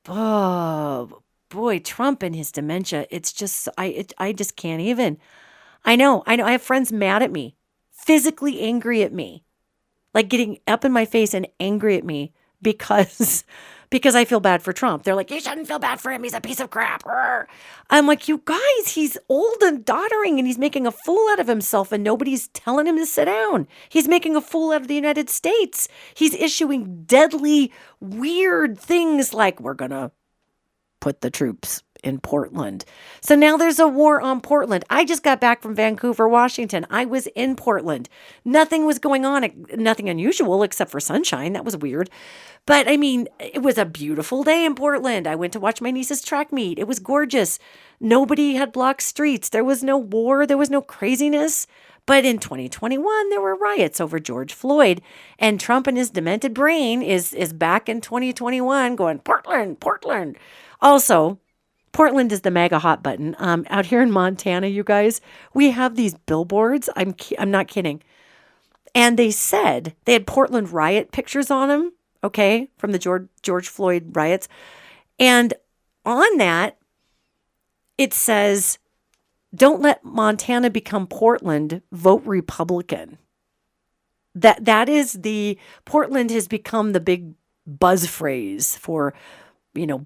oh boy, Trump and his dementia. It's just, I just can't even. I know. I have friends mad at me, physically angry at me, like getting up in my face and angry at me because I feel bad for Trump. They're like, you shouldn't feel bad for him. He's a piece of crap. I'm like, you guys, he's old and doddering and he's making a fool out of himself and nobody's telling him to sit down. He's making a fool out of the United States. He's issuing deadly, weird things like, we're going to put the troops in Portland. So now there's a war on Portland. I just got back from Vancouver, Washington. I was in Portland. Nothing was going on, nothing unusual except for sunshine. That was weird. But I mean, it was a beautiful day in Portland. I went to watch my niece's track meet. It was gorgeous. Nobody had blocked streets. There was no war. There was no craziness. But in 2021, there were riots over George Floyd. And Trump and his demented brain is back in 2021 going, Portland, Portland. Also, Portland is the mega hot button. Out here in Montana, you guys, we have these billboards. I'm not kidding. And they said they had Portland riot pictures on them, okay, from the George Floyd riots. And on that, it says, don't let Montana become Portland, vote Republican. That is the, Portland has become the big buzz phrase for,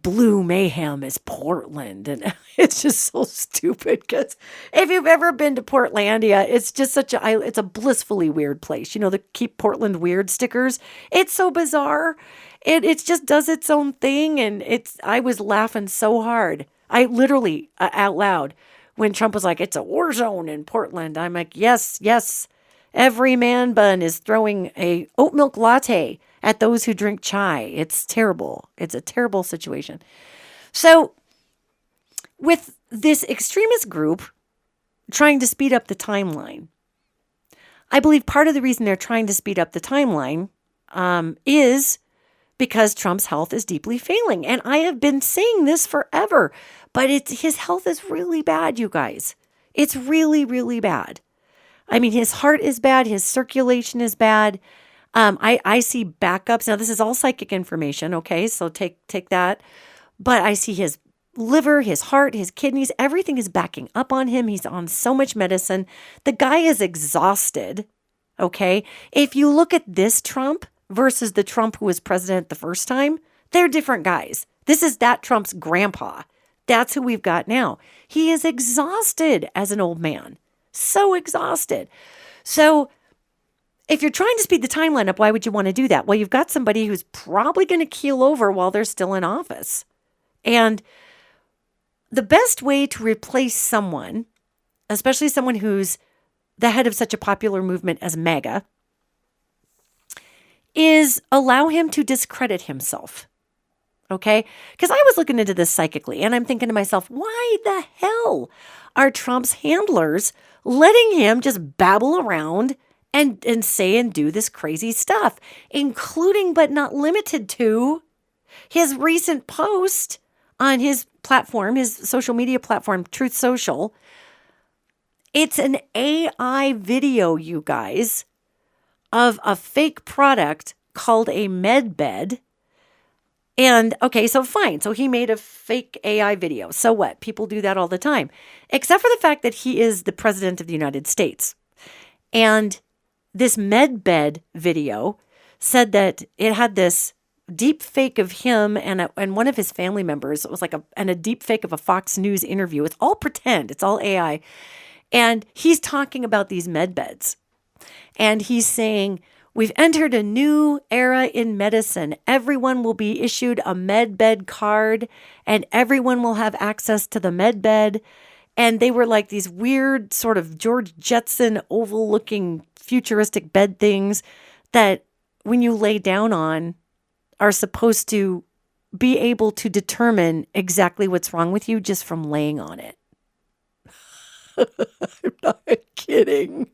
blue mayhem is Portland. And it's just so stupid because if you've ever been to Portlandia, it's just it's a blissfully weird place. The Keep Portland Weird stickers. It's so bizarre. It just does its own thing. And I was laughing so hard. I literally out loud when Trump was like, it's a war zone in Portland. I'm like, yes, yes. Every man bun is throwing a oat milk latte at those who drink chai. It's terrible. It's a terrible situation. So with this extremist group trying to speed up the timeline, I believe part of the reason they're trying to speed up the timeline is because Trump's health is deeply failing. And I have been saying this forever, but his health is really bad, you guys. It's really, really bad. I mean, his heart is bad. His circulation is bad. I see backups. Now, this is all psychic information, okay? So take that. But I see his liver, his heart, his kidneys, everything is backing up on him. He's on so much medicine. The guy is exhausted, okay? If you look at this Trump versus the Trump who was president the first time, they're different guys. This is that Trump's grandpa. That's who we've got now. He is exhausted as an old man. So exhausted. So if you're trying to speed the timeline up, why would you want to do that? Well, you've got somebody who's probably going to keel over while they're still in office. And the best way to replace someone, especially someone who's the head of such a popular movement as MAGA, is allow him to discredit himself. Okay? Because I was looking into this psychically, and I'm thinking to myself, why the hell are Trump's handlers letting him just babble around and say and do this crazy stuff, including but not limited to his recent post on his platform, his social media platform, Truth Social. It's an AI video, you guys, of a fake product called a med bed. And okay, so fine. So he made a fake AI video. So what? People do that all the time, except for the fact that he is the president of the United States. And this medbed video said that it had this deep fake of him and one of his family members. It was like a deep fake of a Fox News interview. It's all pretend. It's all AI. And he's talking about these med beds. And he's saying, we've entered a new era in medicine. Everyone will be issued a med bed card and everyone will have access to the med bed. And they were like these weird sort of George Jetson oval looking futuristic bed things that when you lay down on are supposed to be able to determine exactly what's wrong with you just from laying on it. I'm not kidding.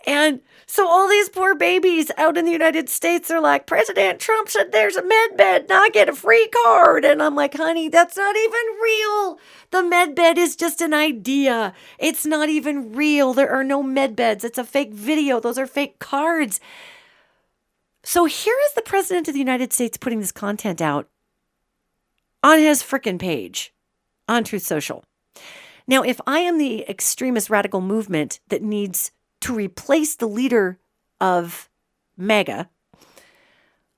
And so all these poor babies out in the United States are like, President Trump said there's a med bed and I get a free card. And I'm like, honey, that's not even real. The med bed is just an idea. It's not even real. There are no med beds. It's a fake video. Those are fake cards. So here is the president of the United States putting this content out on his frickin' page on Truth Social. Now, if I am the extremist radical movement that needs to replace the leader of MAGA,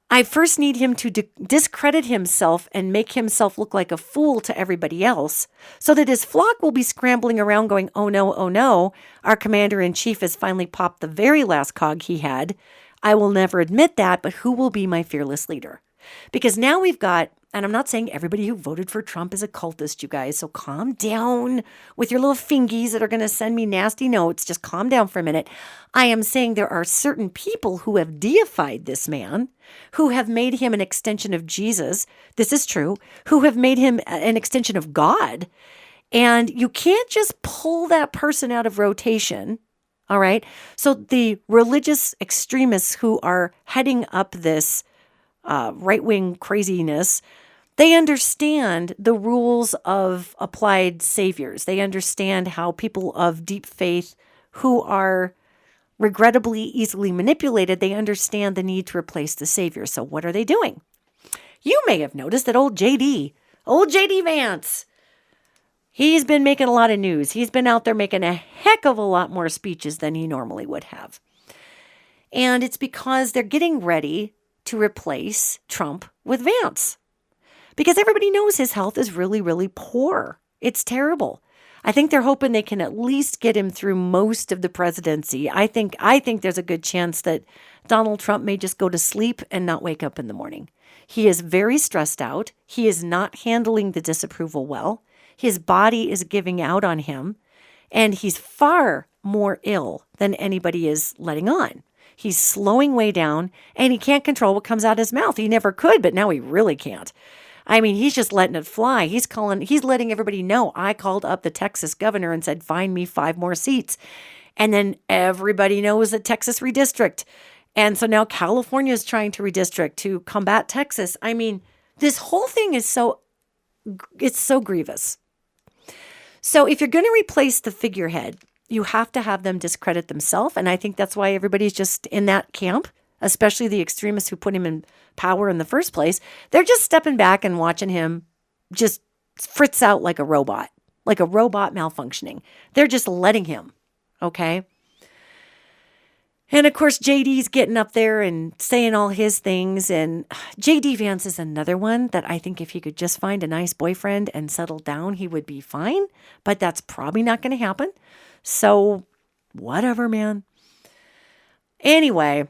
I first need him to discredit himself and make himself look like a fool to everybody else so that his flock will be scrambling around going, oh no, our commander-in-chief has finally popped the very last cog he had. I will never admit that, but who will be my fearless leader? Because now we've got, and I'm not saying everybody who voted for Trump is a cultist, you guys, so calm down with your little fingies that are going to send me nasty notes. Just calm down for a minute. I am saying there are certain people who have deified this man, who have made him an extension of Jesus. This is true. Who have made him an extension of God. And you can't just pull that person out of rotation. All right. So the religious extremists who are heading up this right-wing craziness, they understand the rules of applied saviors. They understand how people of deep faith who are regrettably easily manipulated, they understand the need to replace the savior. So what are they doing? You may have noticed that old JD Vance, he's been making a lot of news. He's been out there making a heck of a lot more speeches than he normally would have. And it's because they're getting ready to replace Trump with Vance. Because everybody knows his health is really, really poor. It's terrible. I think they're hoping they can at least get him through most of the presidency. I think there's a good chance that Donald Trump may just go to sleep and not wake up in the morning. He is very stressed out. He is not handling the disapproval well. His body is giving out on him, and he's far more ill than anybody is letting on. He's slowing way down, and he can't control what comes out of his mouth. He never could, but now he really can't. I mean, he's just letting it fly. He's letting everybody know. I called up the Texas governor and said, find me 5 more seats. And then everybody knows that Texas redistrict. And so now California is trying to redistrict to combat Texas. I mean, this whole thing is it's so grievous. So if you're going to replace the figurehead, you have to have them discredit themselves. And I think that's why everybody's just in that camp, especially the extremists who put him in power in the first place. They're just stepping back and watching him just fritz out like a robot malfunctioning. They're just letting him, okay? And of course, JD's getting up there and saying all his things. And JD Vance is another one that I think if he could just find a nice boyfriend and settle down, he would be fine. But that's probably not going to happen. So whatever, man. Anyway,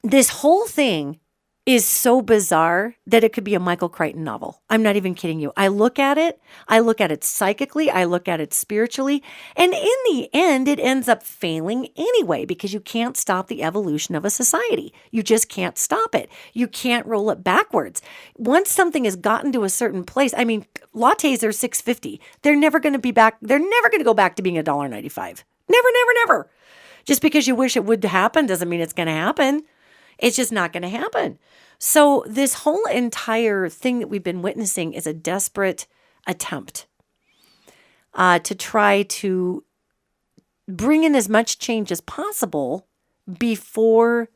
this whole thing is so bizarre that it could be a Michael Crichton novel. I'm not even kidding you. I look at it psychically, I look at it spiritually, and in the end, it ends up failing anyway because you can't stop the evolution of a society. You just can't stop it. You can't roll it backwards. Once something has gotten to a certain place, I mean, lattes are $6.50. They're never going to be back. They're never going to go back to being $1.95. Never, never, never. Just because you wish it would happen doesn't mean it's going to happen. It's just not going to happen. So this whole entire thing that we've been witnessing is a desperate attempt to try to bring in as much change as possible before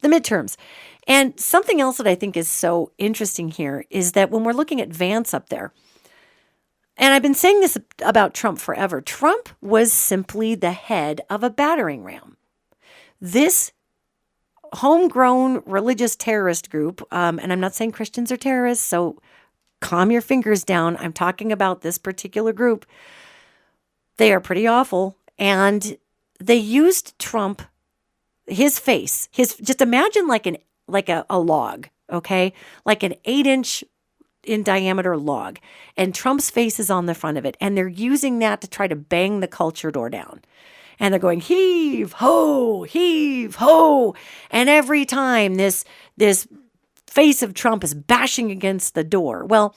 The midterms. And something else that I think is so interesting here is that when we're looking at Vance up there, and I've been saying this about Trump forever, Trump was simply the head of a battering ram. This homegrown religious terrorist group, and I'm not saying Christians are terrorists, so calm your fingers down. I'm talking about this particular group. They are pretty awful. And they used Trump, his face, just imagine like a log, okay? Like an 8-inch in diameter log. And Trump's face is on the front of it. And they're using that to try to bang the culture door down. And they're going, heave, ho, heave, ho. And every time this face of Trump is bashing against the door. Well,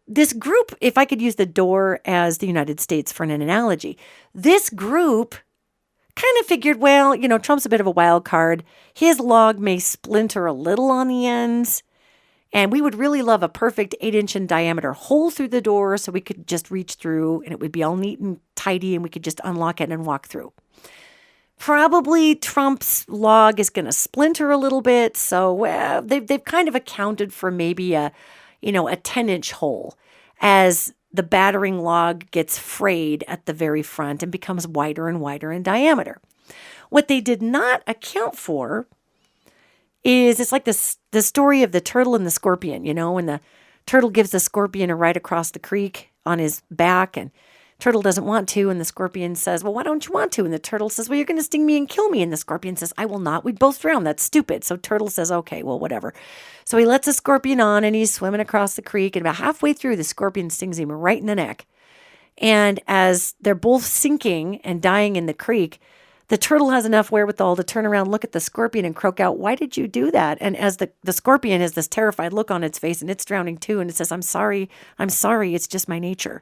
this group, if I could use the door as the United States for an analogy, this group kind of figured, well, Trump's a bit of a wild card. His log may splinter a little on the ends. And we would really love a perfect 8-inch in diameter hole through the door so we could just reach through and it would be all neat and tidy and we could just unlock it and walk through. Probably Trump's log is going to splinter a little bit. So they've kind of accounted for maybe a 10-inch hole as the battering log gets frayed at the very front and becomes wider and wider in diameter. What they did not account for is it's like the story of the turtle and the scorpion, when the turtle gives the scorpion a ride across the creek on his back and turtle doesn't want to. And the scorpion says, well, why don't you want to? And the turtle says, well, you're going to sting me and kill me. And the scorpion says, I will not. We'd both drown. That's stupid. So turtle says, okay, well, whatever. So he lets the scorpion on and he's swimming across the creek. And about halfway through, the scorpion stings him right in the neck. And as they're both sinking and dying in the creek, the turtle has enough wherewithal to turn around, look at the scorpion and croak out, why did you do that? And as the scorpion has this terrified look on its face and it's drowning too. And it says, I'm sorry. It's just my nature.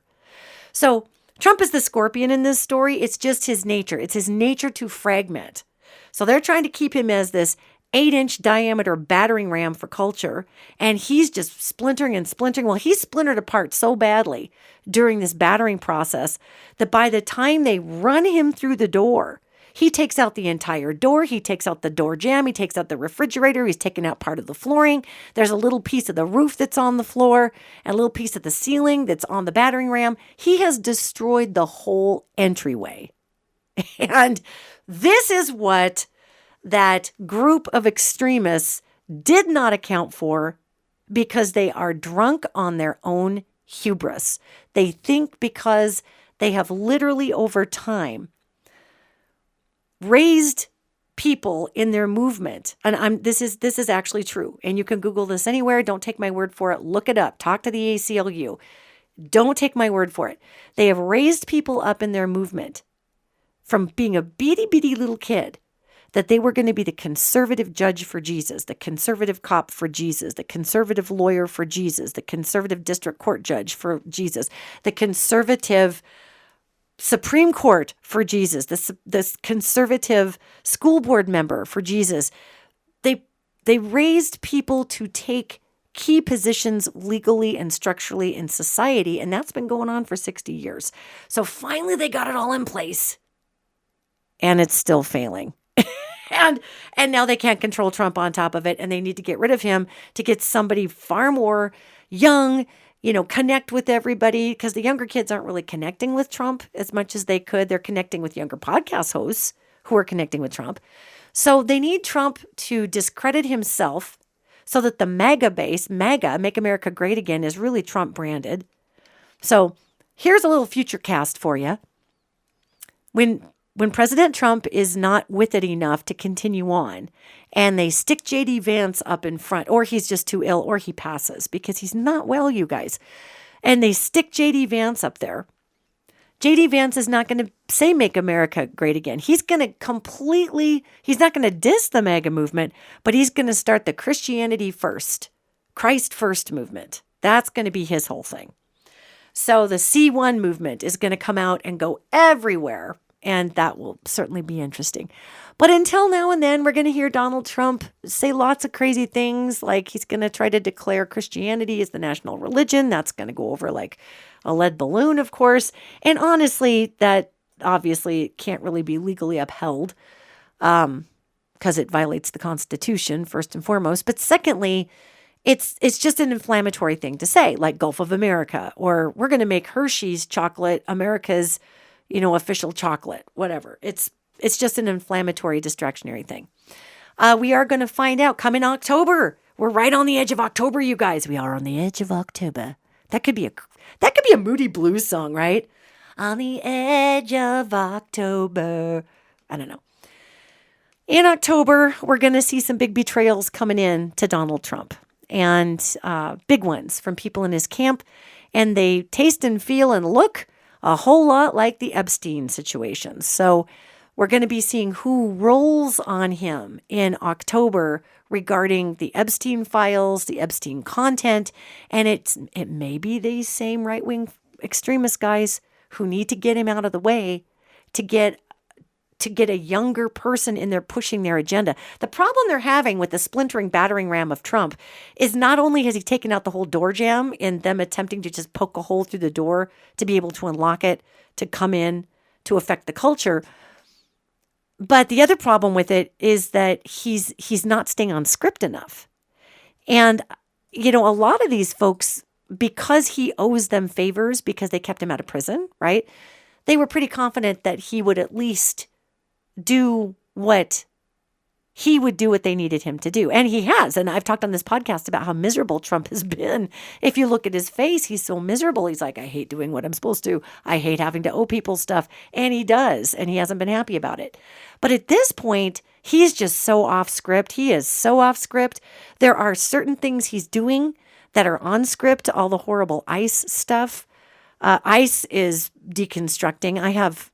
So Trump is the scorpion in this story. It's just his nature. It's his nature to fragment. So they're trying to keep him as this 8-inch diameter battering ram for culture. And he's just splintering and splintering. Well, he's splintered apart so badly during this battering process that by the time they run him through the door, he takes out the entire door. He takes out the door jamb. He takes out the refrigerator. He's taken out part of the flooring. There's a little piece of the roof that's on the floor and a little piece of the ceiling that's on the battering ram. He has destroyed the whole entryway. And this is what that group of extremists did not account for because they are drunk on their own hubris. They think because they have literally over time raised people in their movement. And this is actually true. And you can Google this anywhere. Don't take my word for it. Look it up. Talk to the ACLU. Don't take my word for it. They have raised people up in their movement from being a bitty little kid that they were going to be the conservative judge for Jesus, the conservative cop for Jesus, the conservative lawyer for Jesus, the conservative district court judge for Jesus, the conservative Supreme Court for Jesus, this conservative school board member for Jesus. They raised people to take key positions legally and structurally in society, and that's been going on for 60 years. So finally they got it all in place, and it's still failing. And now they can't control Trump on top of it, and they need to get rid of him to get somebody far more young, connect with everybody, because the younger kids aren't really connecting with Trump as much as they could. They're connecting with younger podcast hosts who are connecting with Trump. So they need Trump to discredit himself so that the MAGA base, MAGA, Make America Great Again, is really Trump branded. So here's a little future cast for you. When President Trump is not with it enough to continue on, and they stick J.D. Vance up in front, or he's just too ill, or he passes because he's not well, you guys, and they stick J.D. Vance up there, J.D. Vance is not going to say Make America Great Again. He's not going to diss the MAGA movement, but he's going to start the Christianity first, Christ first movement. That's going to be his whole thing. So the C1 movement is going to come out and go everywhere. And that will certainly be interesting. But until now and then, we're going to hear Donald Trump say lots of crazy things, like he's going to try to declare Christianity as the national religion. That's going to go over like a lead balloon, of course. And honestly, that obviously can't really be legally upheld because because it violates the Constitution, first and foremost. But secondly, it's just an inflammatory thing to say, like Gulf of America, or we're going to make Hershey's chocolate America's, official chocolate, whatever. It's just an inflammatory, distractionary thing. We are going to find out coming October. We're right on the edge of October, you guys. We are on the edge of October. That could be a Moody Blues song, right? On the edge of October. I don't know. In October, we're going to see some big betrayals coming in to Donald Trump, and big ones from people in his camp. And they taste and feel and look a whole lot like the Epstein situation. So we're going to be seeing who rolls on him in October regarding the Epstein files, the Epstein content. And it may be these same right-wing extremist guys who need to get him out of the way to get a younger person in there pushing their agenda. The problem they're having with the splintering battering ram of Trump is not only has he taken out the whole door jamb in them attempting to just poke a hole through the door to be able to unlock it, to come in, to affect the culture, but the other problem with it is that he's not staying on script enough. And, a lot of these folks, because he owes them favors because they kept him out of prison, right? They were pretty confident that he would at least do what they needed him to do. And he has. And I've talked on this podcast about how miserable Trump has been. If you look at his face, he's so miserable. He's like, I hate doing what I'm supposed to. I hate having to owe people stuff. And he does. And he hasn't been happy about it. But at this point, he's just so off script. He is so off script. There are certain things he's doing that are on script, all the horrible ICE stuff. ICE is deconstructing. I have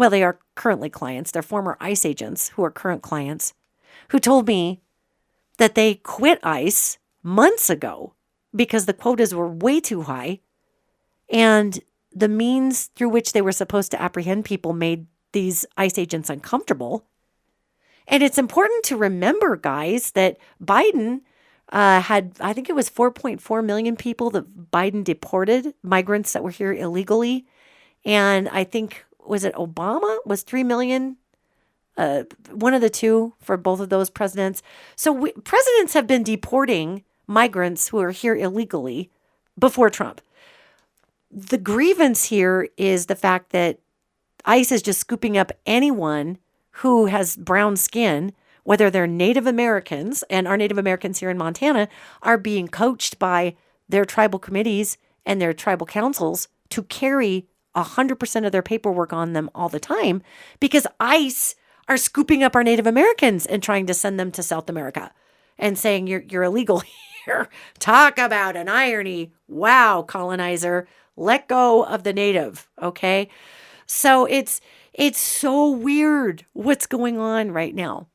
they are currently clients. They're former ICE agents who are current clients who told me that they quit ICE months ago because the quotas were way too high and the means through which they were supposed to apprehend people made these ICE agents uncomfortable. And it's important to remember, guys, that Biden had, I think it was 4.4 million people that Biden deported, migrants that were here illegally. And I think, was it Obama? Was 3 million? One of the two for both of those presidents. So presidents have been deporting migrants who are here illegally before Trump. The grievance here is the fact that ICE is just scooping up anyone who has brown skin, whether they're Native Americans, and our Native Americans here in Montana are being coached by their tribal committees and their tribal councils to carry 100% of their paperwork on them all the time because ICE are scooping up our Native Americans and trying to send them to South America and saying you're illegal here. Talk about an irony. Wow, colonizer, let go of the native. Okay. So it's so weird what's going on right now.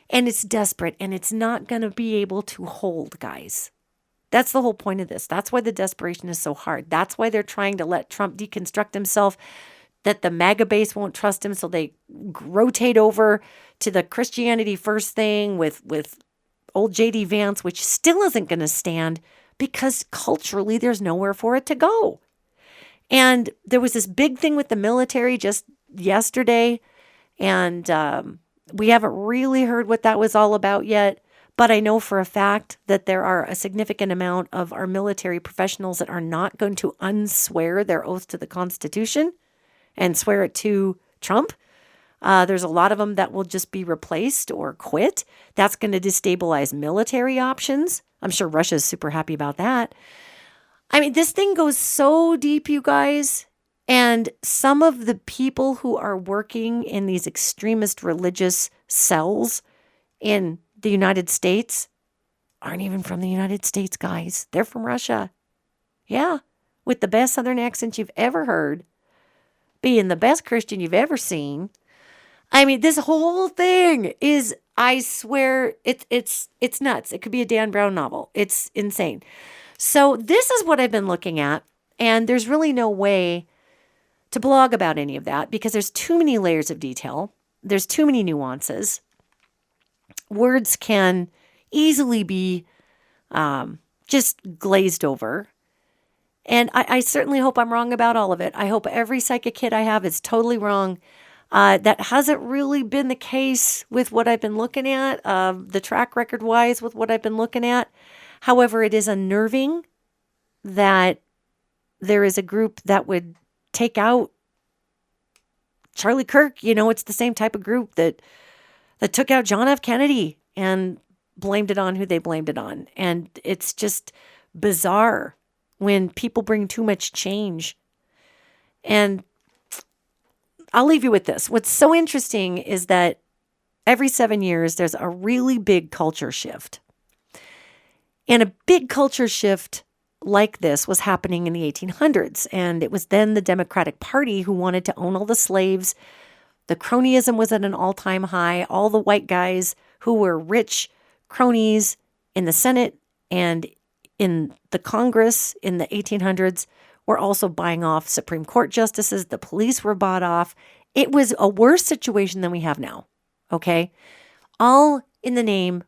And it's desperate and it's not going to be able to hold, guys. That's the whole point of this. That's why the desperation is so hard. That's why they're trying to let Trump deconstruct himself, that the MAGA base won't trust him. So they rotate over to the Christianity First thing with old J.D. Vance, which still isn't going to stand because culturally there's nowhere for it to go. And there was this big thing with the military just yesterday. And we haven't really heard what that was all about yet. But I know for a fact that there are a significant amount of our military professionals that are not going to unswear their oath to the Constitution and swear it to Trump. There's a lot of them that will just be replaced or quit. That's going to destabilize military options. I'm sure Russia's super happy about that. I mean, this thing goes so deep, you guys. And some of the people who are working in these extremist religious cells in the United States aren't even from the United States, guys. They're from Russia. Yeah, with the best Southern accent you've ever heard, being the best Christian you've ever seen. I mean, this whole thing is, I swear, it's nuts. It could be a Dan Brown novel. It's insane. So this is what I've been looking at, and there's really no way to blog about any of that because there's too many layers of detail. There's too many nuances. Words can easily be just glazed over. And I certainly hope I'm wrong about all of it. I hope every psychic hit I have is totally wrong. That hasn't really been the case with what I've been looking at, the track record wise with what I've been looking at. However, it is unnerving that there is a group that would take out Charlie Kirk. It's the same type of group that took out John F. Kennedy and blamed it on who they blamed it on. And it's just bizarre when people bring too much change. And I'll leave you with this. What's so interesting is that every 7 years, there's a really big culture shift. And a big culture shift like this was happening in the 1800s. And it was then the Democratic Party who wanted to own all the slaves. The cronyism was at an all-time high. All the white guys who were rich cronies in the Senate and in the Congress in the 1800s were also buying off Supreme Court justices. The police were bought off. It was a worse situation than we have now, okay? All in the name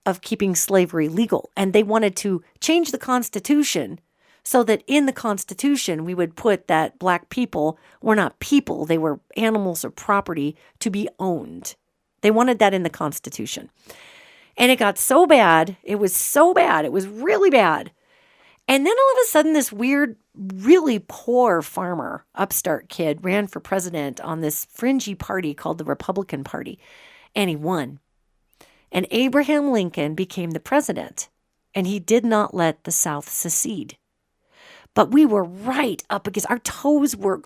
of keeping slavery legal. And they wanted to change the Constitution so that in the Constitution we would put that black people were not people. They were animals or property to be owned. They wanted that in the Constitution. And it got so bad. It was so bad. It was really bad. And then all of a sudden, this weird, really poor farmer, upstart kid, ran for president on this fringy party called the Republican Party. And he won. And Abraham Lincoln became the president. And he did not let the South secede. But we were right up against, our toes were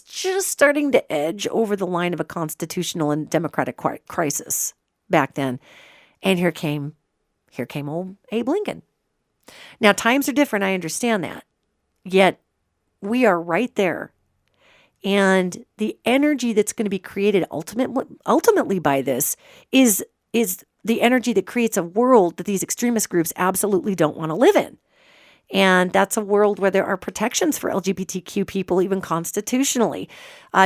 just starting to edge over the line of a constitutional and democratic crisis back then. And here came old Abe Lincoln. Now, times are different. I understand that. Yet, we are right there. And the energy that's going to be created ultimately by this is the energy that creates a world that these extremist groups absolutely don't want to live in. And that's a world where there are protections for LGBTQ people, even constitutionally.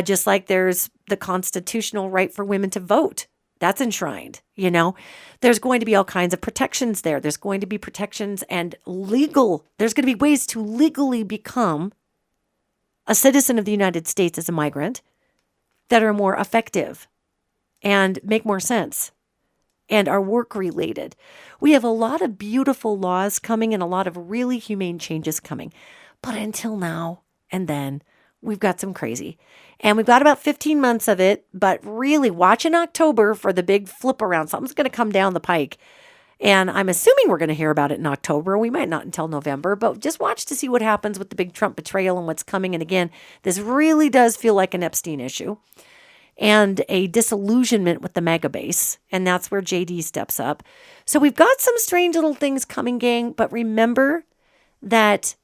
Just like there's the constitutional right for women to vote. That's enshrined, There's going to be all kinds of protections there. There's going to be protections and there's going to be ways to legally become a citizen of the United States as a migrant that are more effective and make more sense and are work-related. We have a lot of beautiful laws coming and a lot of really humane changes coming. But until now and then, we've got some crazy. And we've got about 15 months of it, but really watch in October for the big flip around. Something's going to come down the pike. And I'm assuming we're going to hear about it in October. We might not until November, but just watch to see what happens with the big Trump betrayal and what's coming. And again, this really does feel like an Epstein issue and a disillusionment with the mega base. And that's where JD steps up. So we've got some strange little things coming, gang. But remember that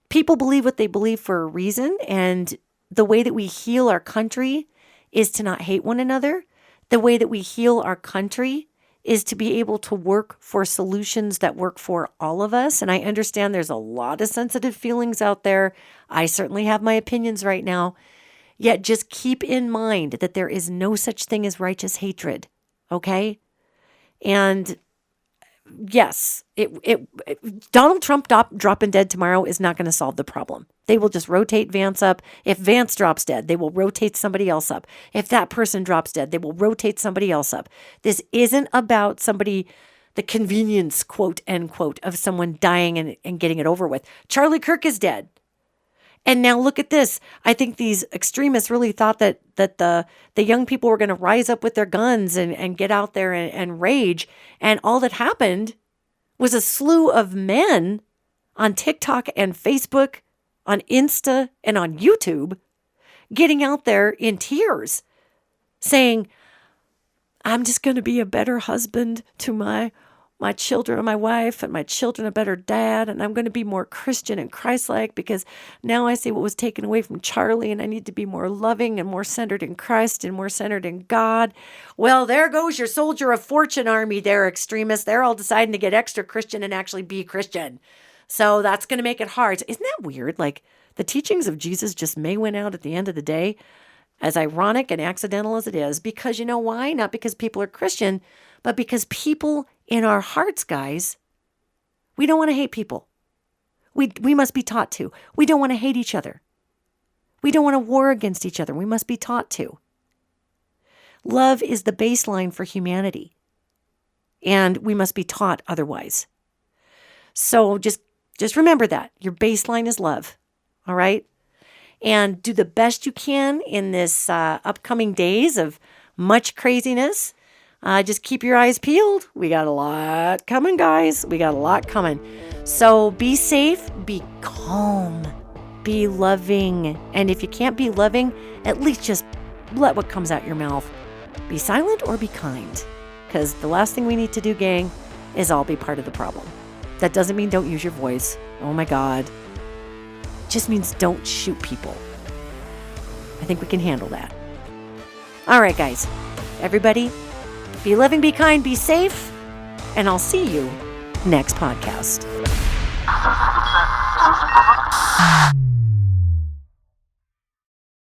people believe what they believe for a reason. And the way that we heal our country is to not hate one another. The way that we heal our country is to be able to work for solutions that work for all of us. And I understand there's a lot of sensitive feelings out there. I certainly have my opinions right now. Yet just keep in mind that there is no such thing as righteous hatred. Okay? And yes, Donald Trump dropping dead tomorrow is not going to solve the problem. They will just rotate Vance up. If Vance drops dead, they will rotate somebody else up. If that person drops dead, they will rotate somebody else up. This isn't about the convenience, quote, end quote, of someone dying and getting it over with. Charlie Kirk is dead. And now look at this. I think these extremists really thought that the young people were going to rise up with their guns and get out there and rage. And all that happened was a slew of men on TikTok and Facebook, on Insta and on YouTube, getting out there in tears saying, I'm just going to be a better husband to my children and my wife, and my children a better dad, and I'm going to be more Christian and Christ-like because now I see what was taken away from Charlie, and I need to be more loving and more centered in Christ and more centered in God. Well, there goes your soldier of fortune army there, extremists. They're all deciding to get extra Christian and actually be Christian. So that's going to make it hard. Isn't that weird? Like, the teachings of Jesus just may win out at the end of the day, as ironic and accidental as it is, because you know why? Not because people are Christian, but because people in our hearts, guys, we don't want to hate people. We must be taught to. We don't want to hate each other. We don't want to war against each other. We must be taught to. Love is the baseline for humanity, and we must be taught otherwise. So just remember that. Your baseline is love, all right? And do the best you can in this upcoming days of much craziness. Just keep your eyes peeled. We got a lot coming, guys. We got a lot coming. So be safe, be calm, be loving. And if you can't be loving, at least just let what comes out your mouth be silent or be kind. Because the last thing we need to do, gang, is all be part of the problem. That doesn't mean don't use your voice. Oh my God. It just means don't shoot people. I think we can handle that. All right, guys. Everybody, be loving, be kind, be safe, and I'll see you next podcast.